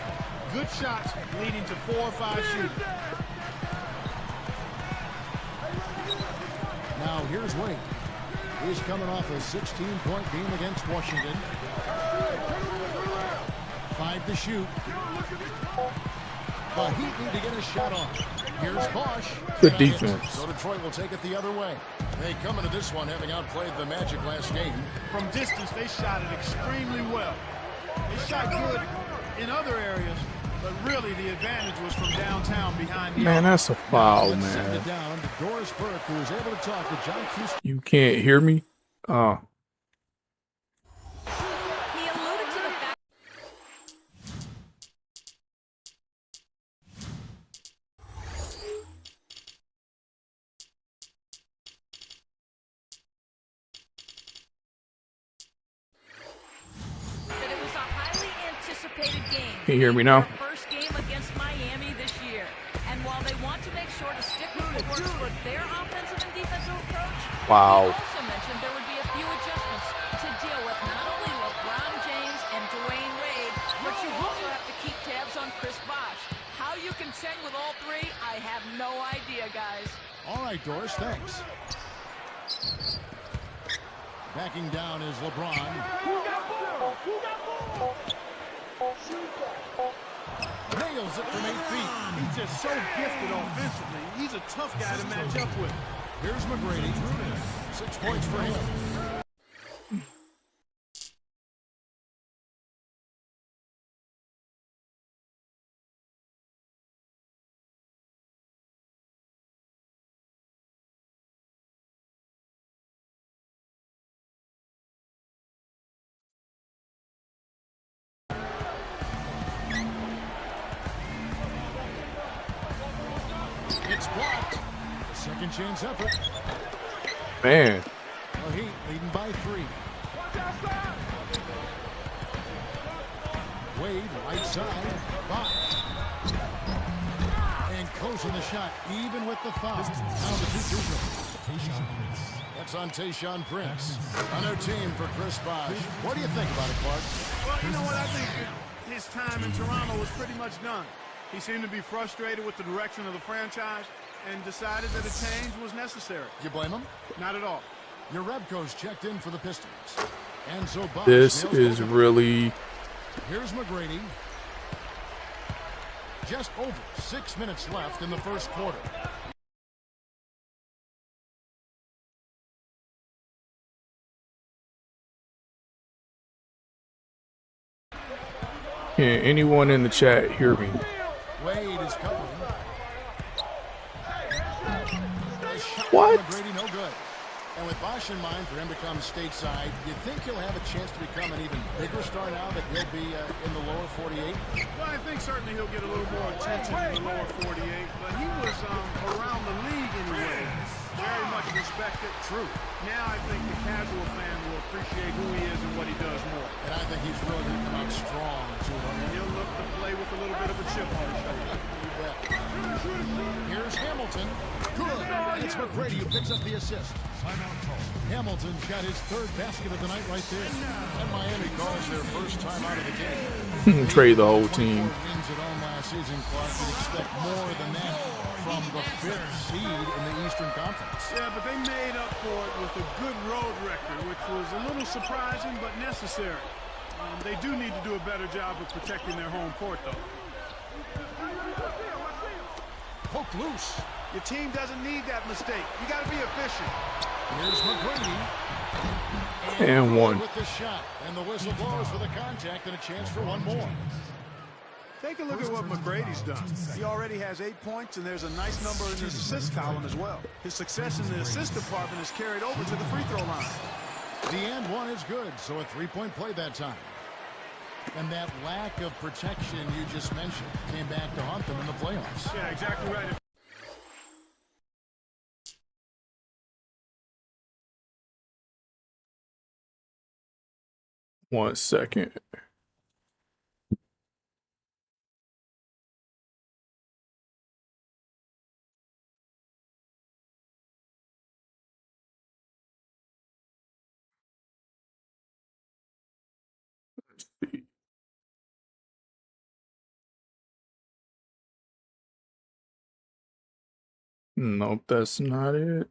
Good shots leading to 4 or 5 shooting. Now here's Wade. He's coming off a 16-point game against Washington. 5 to shoot. The Heat need to get a shot on. Here's Bosch. Good defense. So Detroit will take it the other way. They come into this one having outplayed the Magic last game. From distance, they shot it extremely well. They shot good in other areas, but really the advantage was from downtown behind the Man, arc. that's a foul, Let's send man. it down to Doris Burke, who was able to talk to John Houston. You can't hear me? He alluded to the fact that it was a highly anticipated game. Can you hear me now? Their first game against Miami this year. And while they want to make sure to stick with what works for their offensive and defensive approach, Wow. he also mentioned there would be a few adjustments to deal with not only LeBron James and Dwayne Wade, but you also have to keep tabs on Chris Bosh. How you contend with all three, I have no idea, guys. All right, Doris, thanks. Backing down is LeBron. Nails it from 8 feet. He's just so gifted offensively. He's a tough guy to match up with. Here's McGrady. 6 points for him. It's blocked. Second chance effort. Man. The Heat leading by 3. Wade, right side. Box. And closing the shot, even with the foul. Now the 2-2. That's on Tayshaun Prince. On their team for Chris Bosh. What do you think about it, Clark? Well, you know what? I think his time in Toronto was pretty much done. He seemed to be frustrated with the direction of the franchise and decided that a change was necessary. Do you blame him? Not at all. Your Rebco's checked in for the Pistons. And so Bosh This nails is both. really... Here's McGrady. Just over 6 minutes left in the first quarter. Can anyone in the chat hear me? Wade is covering. A shot What? from McGrady, no good. And with Bosh in mind for him to come stateside, you think he'll have a chance to become an even bigger star now that he'll be in the lower 48? Well, I think certainly he'll get a little more attention in the lower 48, but he was around the league anyway Very much respected. True. Now I think the casual fan will appreciate who he is and what he does more. And I think he's really going to come out strong, too. And he'll look to play with a little bit of a chip on his shoulder. You bet. Here's Hamilton. Good. And it's McGrady who picks up the assist. Hamilton's got his third basket of the night right there. And Miami calls their first time out of the game. Trade the whole team. Wins at home last season, Clark. You'd expect more than that from the fifth seed in the Eastern Conference. Yeah, but they made up for it with a good road record, which was a little surprising but necessary. They do need to do a better job of protecting their home court, though. Poke loose. Your team doesn't need that mistake. You got to be efficient. Here's McGrady. And one. With the shot. And the whistle blows for the contact and a chance for one more. Take a look at what McGrady's done. He already has 8 points, and there's a nice number in his assist column as well. His success in the assist department is carried over to the free throw line. The and one is good, so a three-point play that time. And that lack of protection you just mentioned came back to haunt them in the playoffs. Yeah, exactly right. 1 second. Let's see. Nope, that's not it.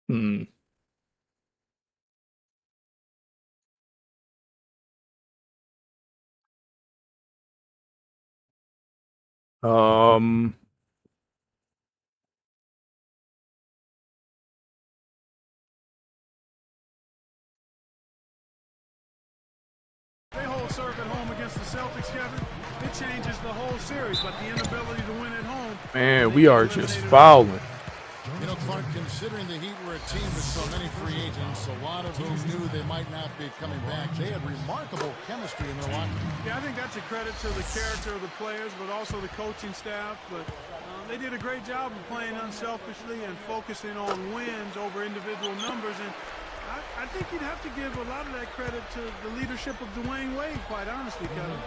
Hmm. Um. They hold serve at home against the Celtics, Kevin. It changes the whole series, but the inability to win at home. Man, we are just fouling. You know, Clark, considering the Heat were a team with so many free agents, a lot of whom knew they might not be coming back, they had remarkable chemistry in their locker room. Yeah, I think that's a credit to the character of the players, but also the coaching staff. But they did a great job of playing unselfishly and focusing on wins over individual numbers. And I think you'd have to give a lot of that credit to the leadership of Dwayne Wade, quite honestly, Kevin.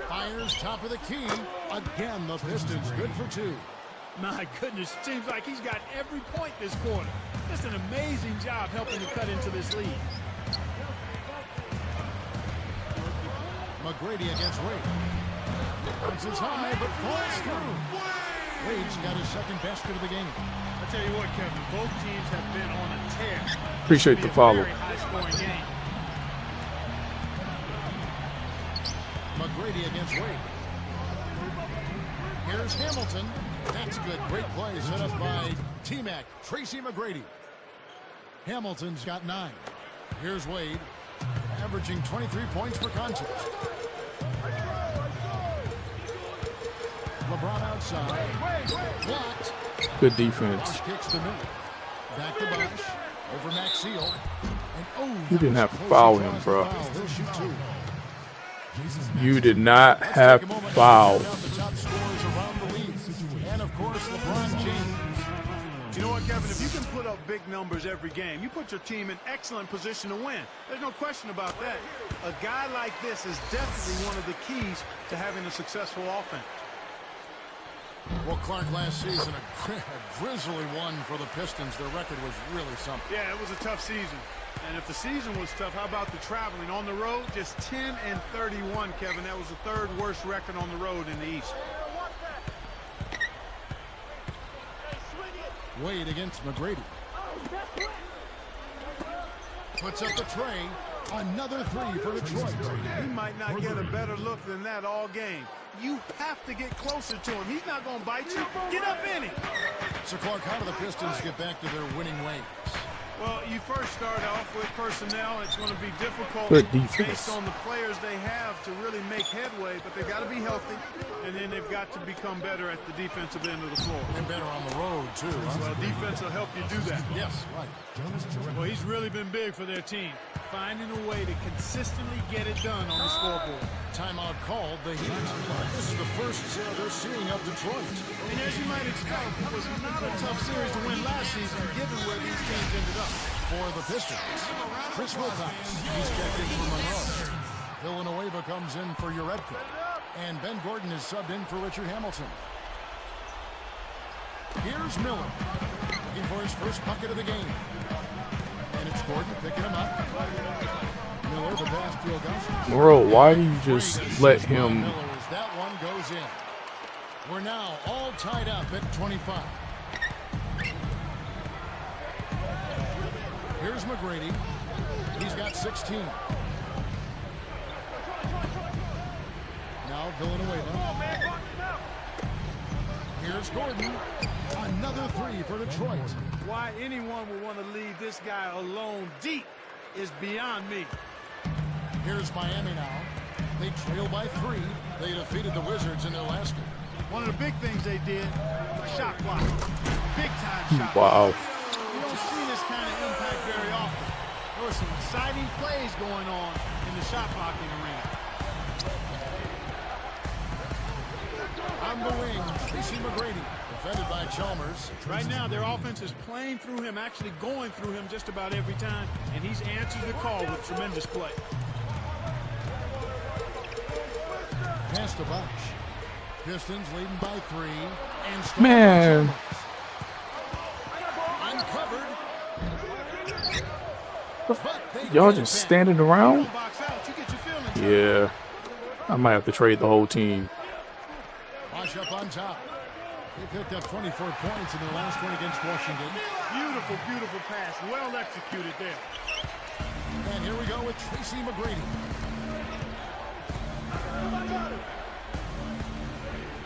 Fires top of the key. Again, the Pistons good for two. My goodness, seems like he's got every point this quarter. Just an amazing job helping to cut into this lead. McGrady against Wade. Bounces high, but falls through. Wade's got his second basket of the game. I tell you what, Kevin, both teams have been on a tear. Appreciate the follow. Very high-scoring game. McGrady against Wade. Here's Hamilton. That's good. Great play set up by T-Mac, Tracy McGrady. Hamilton's got 9. Here's Wade, averaging 23 points per contest. LeBron outside. Blocked. Good defense. Bosh kicks to Miller. Back to Bosh. Over Max Seal. And You didn't have to foul him, bro. He'll shoot 2. You did not have to foul. The top scorers around the league. And of course, LeBron James. You know what, Kevin? If you can put up big numbers every game, you put your team in excellent position to win. There's no question about that. A guy like this is definitely one of the keys to having a successful offense. Well, Clark, last season, a grisly one for the Pistons. Their record was really something. Yeah, it was a tough season. And if the season was tough, how about the traveling? On the road, just 10-31, Kevin. That was the 3rd worst record on the road in the East. Wade against McGrady. Puts up the tray. Another 3 for Detroit. He might not get a better look than that all game. You have to get closer to him. He's not going to bite you. Get up in him. So, Clark, how do the Pistons get back to their winning ways? Well, you first start off with personnel. It's going to be difficult Good defense. based on the players they have to really make headway, but they've got to be healthy, and then they've got to become better at the defensive end of the floor. And better on the road, too. Well, defense will help you do that. Yes, right. Well, he's really been big for their team, finding a way to consistently get it done on the scoreboard. Timeout called the Heat. This is the first they're seeing of Detroit. And as you might expect, it was not a tough series to win last season, given where these teams ended up. For the Pistons, Chris Wilcox. He's checked in for Monroe. Villanueva comes in for Uredka. And Ben Gordon is subbed in for Richard Hamilton. Here's Miller. Looking for his first bucket of the game. And it's Gordon picking him up. Miller, the pass to Augusta. Bro, why do you just let him? Miller as that one goes in. We're now all tied up at 25. Here's McGrady. He's got 16. Now Villanueva. Here's Gordon. Another three for Detroit. Why anyone would want to leave this guy alone deep is beyond me. Here's Miami now. They trail by 3. They defeated the Wizards in their last game. One of the big things they did, shot block. Big time shot. Wow. You don't see this kind of impact very often. There were some exciting plays going on in the shot blocking arena. On the wing, Tracy McGrady, defended by Chalmers. Right now, their offense is playing through him, actually going through him just about every time, and he's answered the call with tremendous play. Pass to Bosch. Pistons leading by 3. And Man. uncovered. Y'all just standing around? Box out, you get your feelings. Yeah. I might have to trade the whole team. Bosch up on top. They picked up 24 points in their last one against Washington. Beautiful, beautiful pass. Well executed there. And here we go with Tracy McGrady.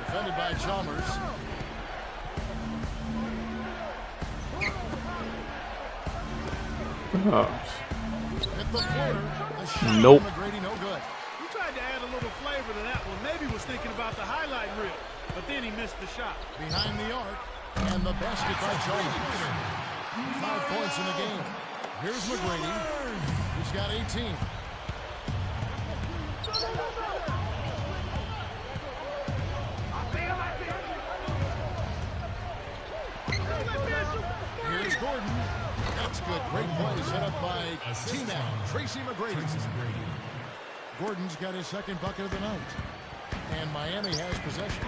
Defended by Chalmers. Hit the floater. The shot Nope. from McGrady, no good. He tried to add a little flavor to that one. Maybe was thinking about the highlight reel, but then he missed the shot. Behind the arc. And the basket by Chalmers. 5 points in the game. Here's McGrady. He's got 18. Here's Gordon. That's good. Great play set up by T-Mac, Tracy McGrady. Gordon's got his second bucket of the night. And Miami has possession.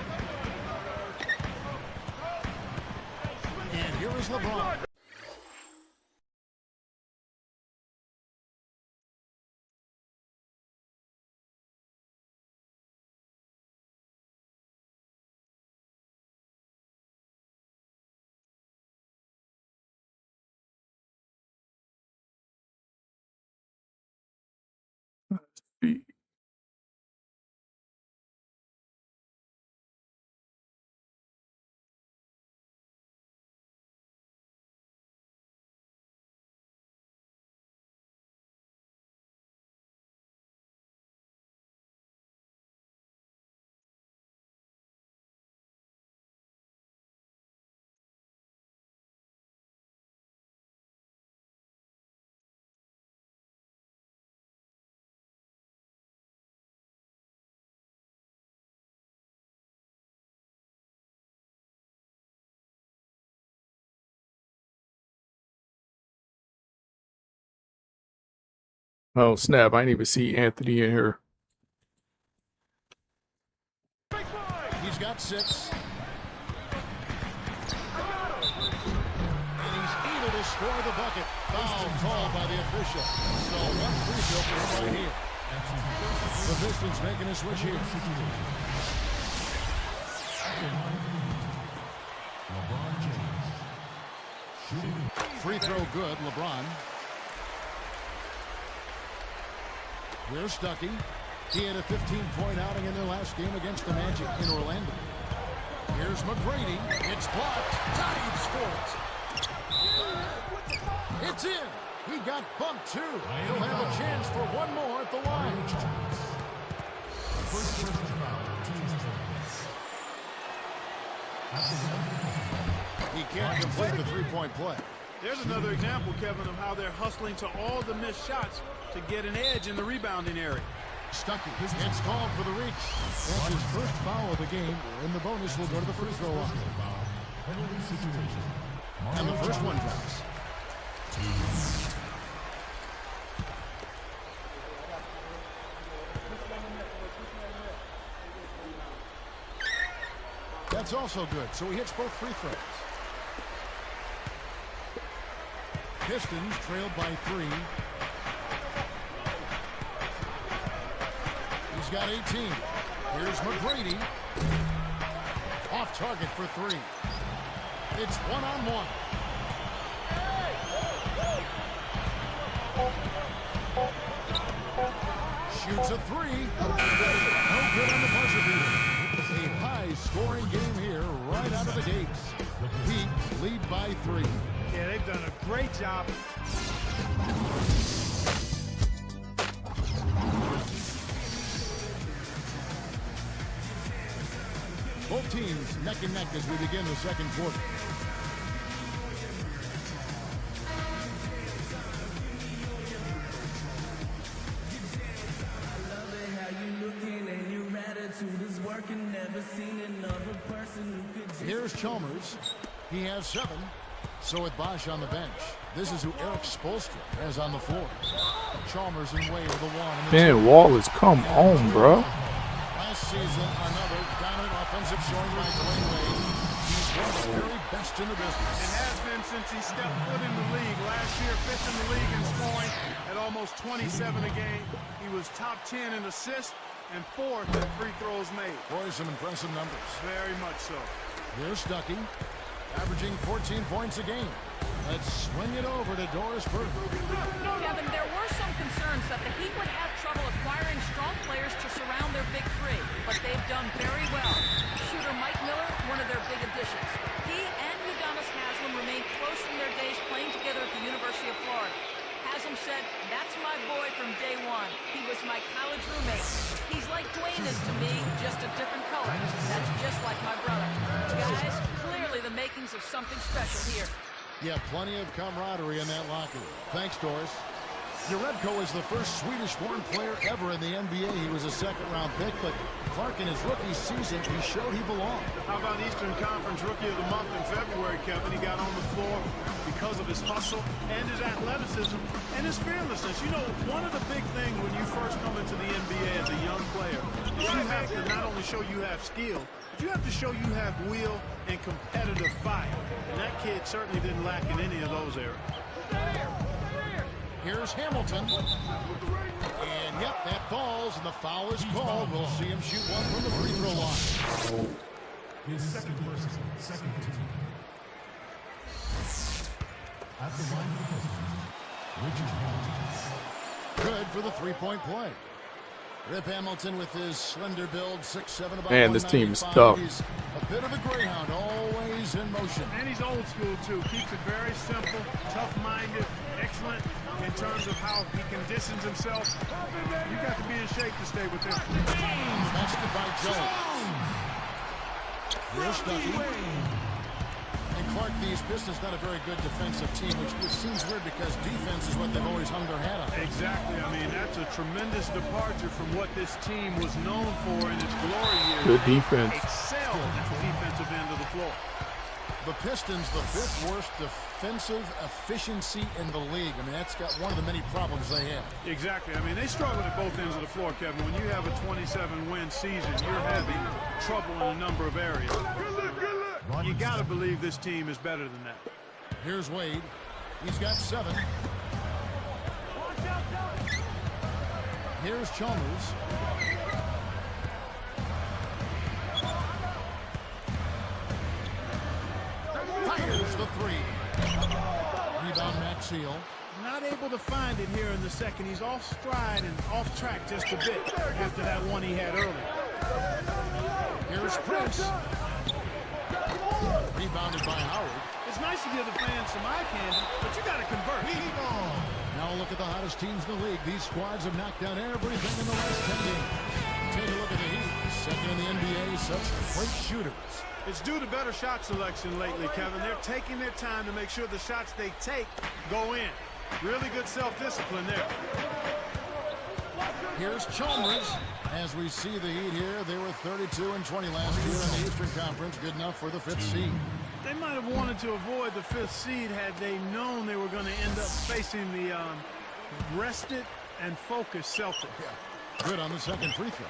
And here is LeBron. Oh snap! I didn't even see Anthony in here. He's got 6. And he's able to score the bucket. Foul called by the official. So one free throw for him right here. The Pistons making a switch here. LeBron James. Shooting. Free throw good, LeBron. Here's Stuckey. He had a 15-point outing in their last game against the Magic in Orlando. Here's McGrady. It's blocked. Tied for it. It's in. He got bumped, too. He'll have a chance for one more at the line. First personal foul, team's turn. He can't complete the three-point play. There's another example, Kevin, of how they're hustling to all the missed shots to get an edge in the rebounding area. Stuckey gets called for the reach. That's his first foul of the game, and the bonus will go to the free throw line. Penalty situation. And the first one drops. That's also good, so he hits both free throws. Pistons trailed by 3. He's got 18. Here's McGrady. Off target for 3. It's one-on-one. Shoots a 3. No good on the buzzer beater. A high-scoring game here right out of the gates. Heat lead by 3. Yeah, they've done a great job. Both teams neck and neck as we begin the second quarter. Here's Chalmers. He has 7. So with Bosch on the bench, this is who Eric Spoelstra has on the floor. Chalmers and Wade are the one. Man, Wallace, come on, bro. Last season, another dominant offensive showing by Dwayne Wade. He's one of the very best in the business. And has been since he stepped foot in the league. Last year, 5th in the league in scoring at almost 27 a game. He was top 10 in assists and 4th in free throws made. Boy, some impressive numbers. Very much so. Here's Stuckey, averaging 14 points a game. Let's swing it over to Doris Burke. Kevin, there were some concerns that the Heat would have trouble acquiring strong players to surround their big 3, but they've done very well. Shooter Mike Miller, one of their big additions. He and Udonis Haslem remained close from their days playing together at the University of Florida. Haslam said, "That's my boy from day one. He was my college roommate. He's like Dwayne is to me, just a different color. That's just like my brother." Guys, clearly the makings of something special here. Yeah, plenty of camaraderie in that locker room. Thanks, Doris. Jerebko is the first Swedish-born player ever in the NBA. He was a second-round pick, but Clark in his rookie season, he showed he belonged. How about Eastern Conference Rookie of the Month in February, Kevin? He got on the floor because of his hustle and his athleticism and his fearlessness. You know, one of the big things when you first come into the NBA as a young player is you have to not only show you have skill, but you have to show you have will and competitive fire. And that kid certainly didn't lack in any of those areas. Here's Hamilton. And, yep, that falls, and the foul is called. We'll see him shoot one from the free throw line. His second person, second team. At the line of Pistons, Richard Hamilton. Good for the three-point play. Rip Hamilton with his slender build, 6'7", about Man, this team is 195. tough. He's a bit of a greyhound, always in motion. And he's old school, too. Keeps it very simple, tough-minded, excellent in terms of how he conditions himself. You got to be in shape to stay with him. Basket by Jones. Here's Stuckey. And Clark, these Pistons not a very good defensive team, which seems weird because defense is what they've always hung their hat on. Exactly. I mean, that's a tremendous departure from what this team was known for in its glory years. Good defense. Excelled at the defensive end of the floor. The Pistons, the 5th worst defensive efficiency in the league. I mean, that's got one of the many problems they have. Exactly. I mean, they struggle at both ends of the floor, Kevin. When you have a 27-win season, you're having trouble in a number of areas. You got to believe this team is better than that. Here's Wade. He's got 7. Here's Chalmers. Fires the 3. Rebound, Max Seal. Not able to find it here in the second. He's off stride and off track just a bit after that one he had earlier. Here's Prince. Rebounded by Howard. It's It's nice to give the fans some eye candy, but you got to convert. Now look at the hottest teams in the league. These squads have knocked down everything in the last 10 games. Take a look at the Heat. Second in the NBA, such great shooters. It's due to better shot selection lately, Kevin. They're taking their time to make sure the shots they take go in. Really good self-discipline there. Here's Chalmers. As we see the Heat here, they were 32-20 last year in the Eastern Conference. Good enough for the 5th seed. They might have wanted to avoid the 5th seed had they known they were going to end up facing the rested and focused Celtics. Yeah. Good on the second free throw.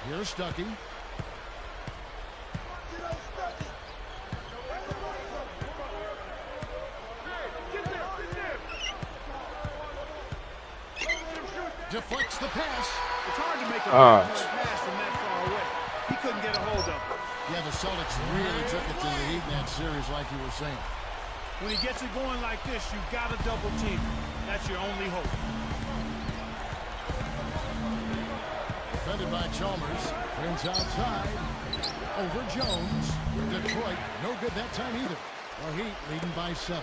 Here's Stuckey. Deflects the pass. It's hard to make a pass from that far away. He couldn't get a hold of it. Yeah, the Celtics really took it to the Heat in that series, like you were saying. When he gets it going like this, you've got to double team him. That's your only hope. Defended by Chalmers. Prince outside. Over Jones. Detroit, no good that time either. The Heat leading by 7.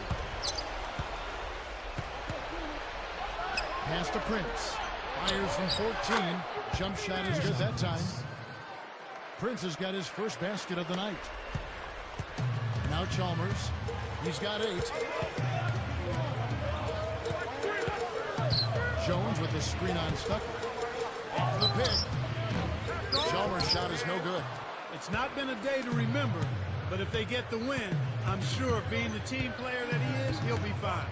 Pass to Prince. Fires from 14. Jump shot is good that time. Prince has got his first basket of the night. Now Chalmers. He's got 8. Jones with the screen on Stuckey. Off the pick. Chalmers' shot is no good. It's not been a day to remember, but if they get the win, I'm sure being the team player that he is, he'll be fine.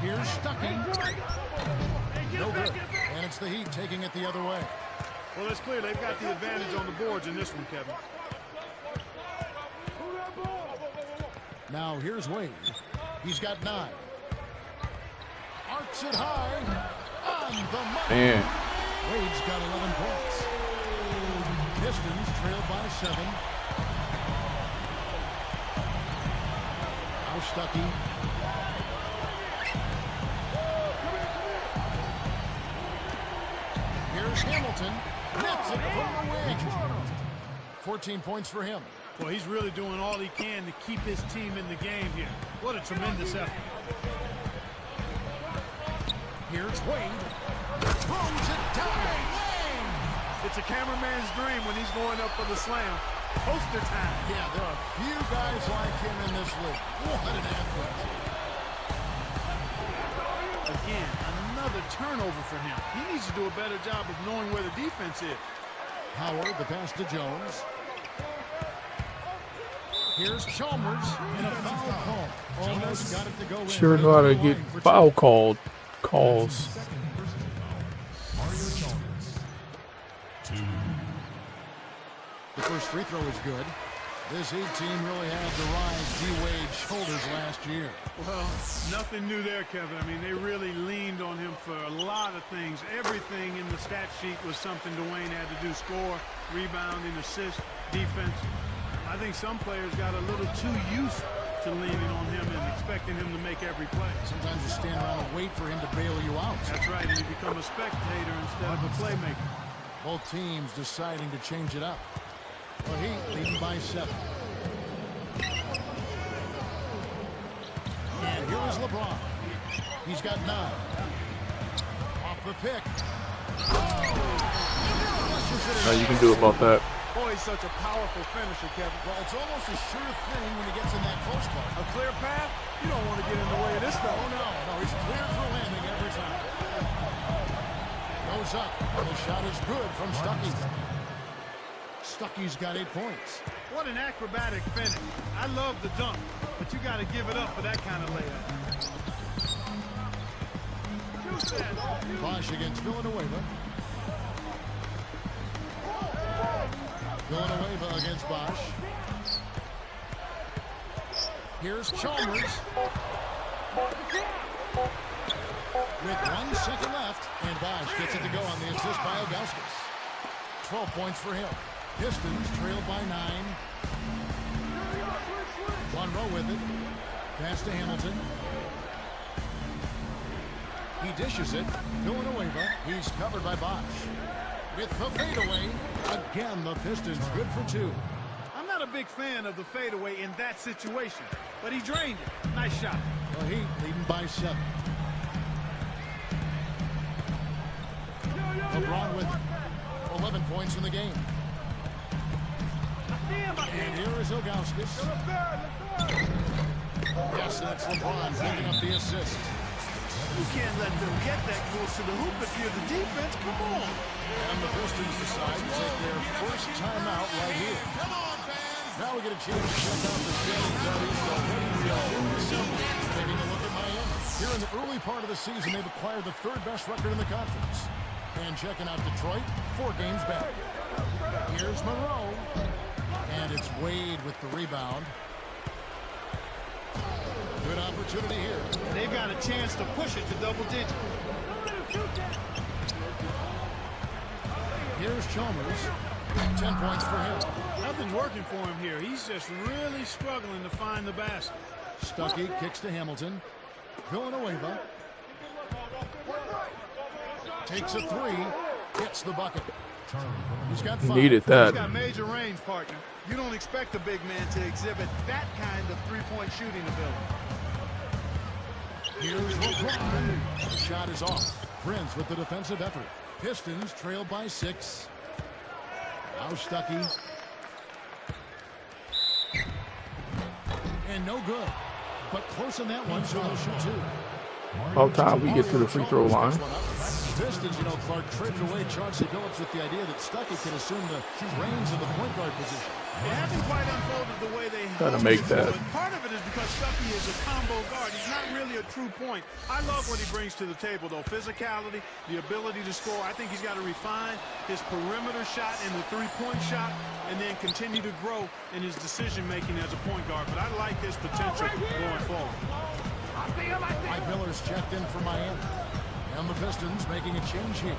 Here's Stuckey. No good. And it's the Heat taking it the other way. Well, it's clear they've got the advantage on the boards in this one, Kevin. Now here's Wade. He's got 9. Arcs it high. On the mark. Man. Wade's got 11 points. Pistons trailed by 7. Now Stuckey. Here's Hamilton. Nets it from the wing. 14 points for him. Well, he's really doing all he can to keep his team in the game here. What a tremendous effort. Here's Wade. Throws it down. It's a cameraman's dream when he's going up for the slam. Poster time. Yeah, there are few guys like him in this league. What an athlete. Again, another turnover for him. He needs to do a better job of knowing where the defense is. Howard, the pass to Jones. Here's Chalmers in a foul call. Almost got it to go in. Sure know how to get foul calls. Mario Chalmers. 2. The first free throw is good. This Heat team really had to rise D-Wade's shoulders last year. Well, nothing new there, Kevin. I mean, they really leaned on him for a lot of things. Everything in the stat sheet was something Dwayne had to do. Score, rebounding, assist, defense. I think some players got a little too used to leaning on him and expecting him to make every play. Sometimes you stand around and wait for him to bail you out. That's right, and you become a spectator instead of a playmaker. Both teams deciding to change it up. The Heat leading by 7. And here is LeBron. He's got 9. Off the pick. You can do about that. Boy, he's such a powerful finisher, Kevin. Well, it's almost a sure thing when he gets in that close call. A clear path? You don't want to get in the way of this, though. Oh, no. No, he's clear for landing every time. Goes up. And the shot is good from Stuckey. Stuckey's got 8 points. What an acrobatic finish. I love the dunk, but you got to give it up for that kind of layup. Bosch against Villanueva. Villanueva against Bosch. Here's Chalmers. With 1 second left, and Bosch gets it to go on the assist by Augustus. 12 points for him. Pistons trailed by 9. Monroe with it. Pass to Hamilton. He dishes it. Villanueva. He's covered by Bosch. With the fadeaway. Again, the Pistons good for 2. I'm not a big big fan of the fadeaway in that situation, but he drained it. Nice shot. The Heat leading by 7. LeBron with 11 points in the game. And here is Ilgauskas. Yes, and it's LeBron picking up the assist. You can't let them get that close to the hoop if you're the defense. Come on. And the Pistons decide to take their first timeout right here. Now we get a chance to check out the standings out east already. Taking a look at Miami. Here in the early part of the season, they've acquired the 3rd best record in the conference. And checking out Detroit, 4 games back. Here's Monroe. And it's Wade with the rebound. Good opportunity here. They've got a chance to push it to double digits. Here's Chalmers. 10 points for him. Nothing's working for him here. He's just really struggling to find the basket. Stuckey kicks to Hamilton. Villanueva takes a 3. Hits the bucket. He's got 5. Needed He's that. got major range, partner. You don't expect a big man to exhibit that kind of three-point shooting ability. Here's LeBron. The shot is off. Prince with the defensive effort. Pistons trailed by 6. Now Stuckey. And no good. But close on that one, so they'll shoot 2. About time we get to the free throw line. Pistons, Clark traded away Chauncey Billups with the idea that Stuckey could assume the reins of the point guard position. It hasn't quite unfolded the way they Gotta hoped make it that. would. Part of it is because Stuckey is a combo guard. He's not really a true point. I love what he brings to the table, though. Physicality, the ability to score. I think he's got to refine his perimeter shot and the three-point shot, and then continue to grow in his decision-making as a point guard. But I like his potential going forward. Mike Miller's checked in for Miami. And the Pistons making a change here.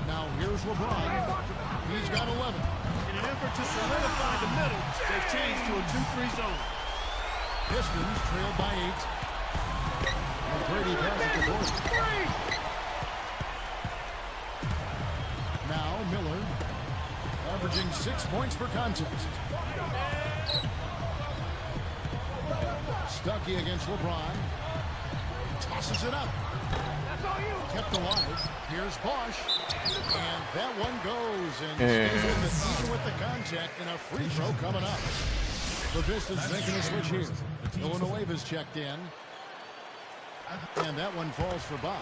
Now here's LeBron. He's got 11. In an effort to solidify the middle, they've changed to a 2-3 zone. Pistons trailed by 8. And Brady passes the ball. Now Miller averaging 6 points per contest. Stuckey against LeBron. Tosses it up. Kept alive. Here's Bosch. And that one goes. And stays in the, even with the contact, and a free throw coming up. The Pistons making a switch here. Villanueva's checked in. And that one falls for Bosch.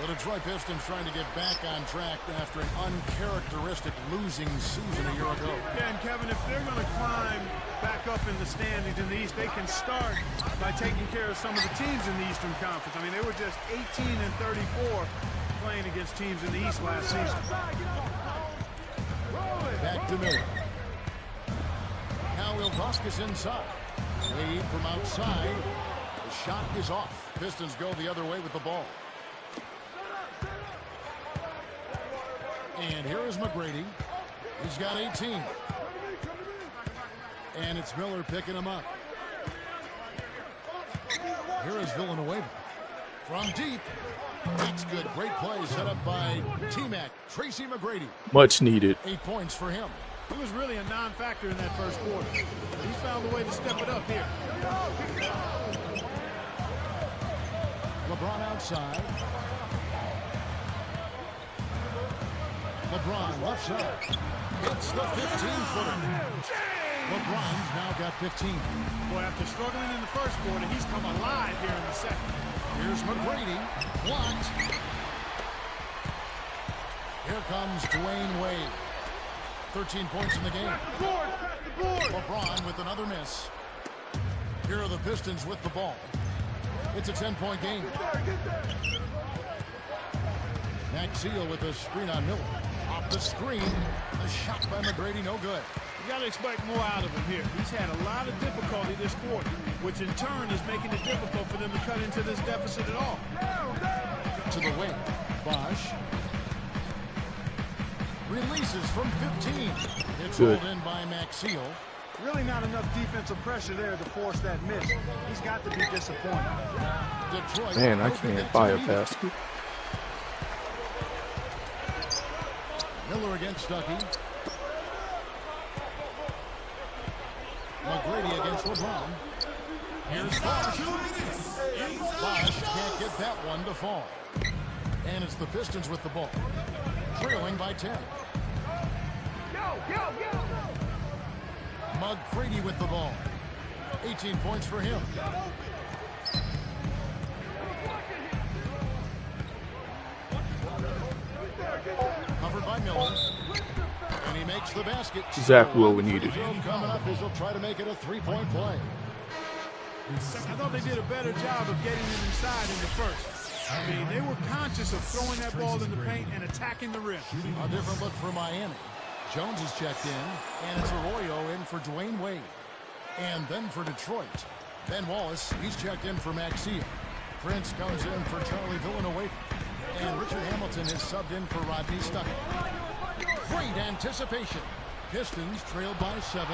The Detroit Pistons trying to get back on track after an uncharacteristic losing season a year ago. Yeah, and Kevin, if they're going to climb back up in the standings in the East, they can start by taking care of some of the teams in the Eastern Conference. I mean, they were just 18-34 playing against teams in the East last season. Back to Miller. Now Ilgauskas inside. Wade from outside. The shot is off. Pistons go the other way with the ball. And here is McGrady. He's got 18. And it's Miller picking him up. Here is Villanueva. From deep. That's good. Great play set up by T-Mac. Tracy McGrady. Much needed. 8 points for him. He was really a non-factor in that first quarter. He's found a way to step it up here. LeBron outside. LeBron left side. Hits the 15-footer. LeBron's now got 15. Boy, after struggling in the first quarter, he's come alive here in the second. Here's McGrady. Blocked. Here comes Dwayne Wade. 13 points in the game. LeBron with another miss. Here are the Pistons with the ball. It's a 10-point game. Maxiel with a screen on Miller. Off the screen. The shot by McGrady, no good. You got to expect more out of him here. He's had a lot of difficulty this quarter, which in turn is making it difficult for them to cut into this deficit at all. To the wing. Bosch. Releases from 15. It's rolled in by Maxiel. Really not enough defensive pressure there to force that miss. He's got to be disappointed. Detroit. Man, I can't buy a basket. Miller Taylor against Stuckey. McGrady against LeBron. Here's Bosch. Bosch can't get that one to fall. And it's the Pistons with the ball, trailing by 10. McGrady with the ball. 18 points for him. Covered by Miller. And he makes the basket. Exactly what we needed. Coming up is he'll try to make it a three-point play. I thought they did a better job of getting him inside in the first. I mean, they were conscious of throwing that ball in the paint and attacking the rim. A different look for Miami. Jones is checked in, and it's Arroyo in for Dwayne Wade. And then for Detroit, Ben Wallace, he's checked in for Maxia. Prince comes in for Charlie Villanueva. And Richard Hamilton is subbed in for Rodney Stuckey. Great anticipation. Pistons trailed by 7.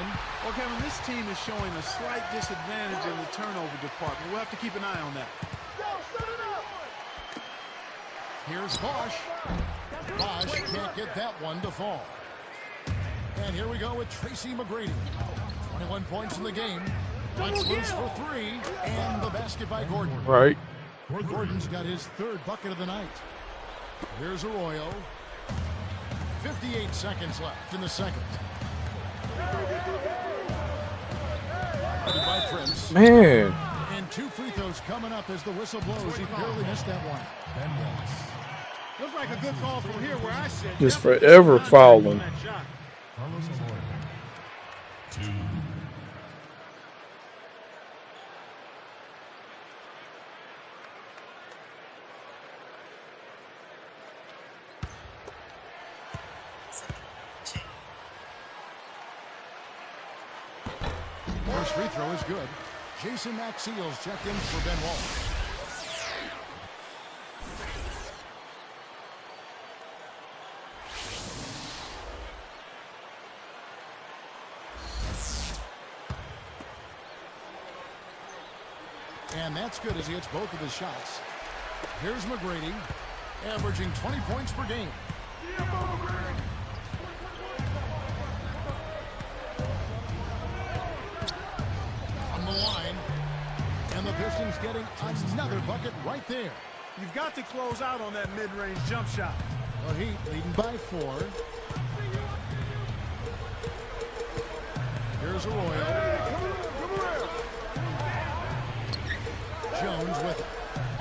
Well, Kevin, this team is showing a slight disadvantage in the turnover department. We'll have to keep an eye on that. Here's Bosch. Bosch can't get that one to fall. And here we go with Tracy McGrady. 21 points in the game. Let's loose for 3. And the basket by Gordon. Right. Gordon's got his third bucket of the night. Here's Arroyo. 58 seconds left in the second. By Prince. Man. And 2 free throws coming up as the whistle blows. He barely missed that one. Ben Wallace. Looks like a good call from here where I sit. Just forever fouling. Carlos Arroyo. 2. Moore's free throw is good. Jason Maxiel's checked in for Ben Wallace. And that's good as he hits both of his shots. Here's McGrady, averaging 20 points per game. On the line. And the Pistons getting another bucket right there. You've got to close out on that mid-range jump shot. The Heat leading by 4. Here's Arroyo. Jones with it.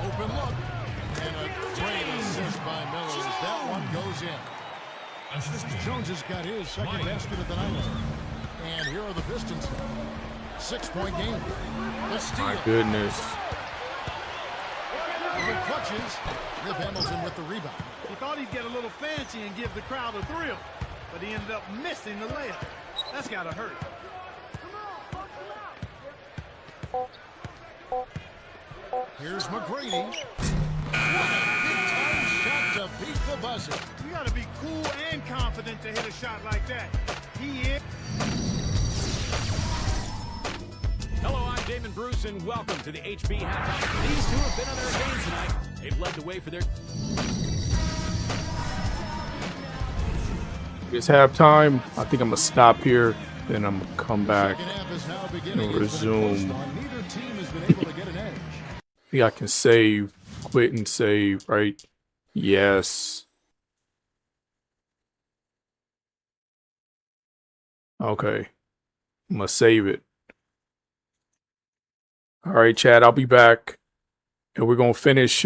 Open look. And a great assist by Miller as that one goes in. Jones has got his second basket of the night. And here are the Pistons. 6-point game. The steal. My goodness. The clutches. Rip Hamilton with the rebound. He thought he'd get a little fancy and give the crowd a thrill, but he ended up missing the layup. That's got to hurt. Here's McGrady. What a big-time shot to beat the buzzer. You got to be cool and confident to hit a shot like that. He is. Hello, I'm Damon Bruce, and welcome to the HB Halftime. These two have been on their game tonight. They've led the way for their... It's halftime. I think I'm going to stop here. Then I'm going to come back Second half is now beginning. and It's been close resume. on. Neither team has been able to get an edge. I think I can save, quit and save, right? Yes. Okay. I'm going to save it. All right, Chad, I'll be back. And we're going to finish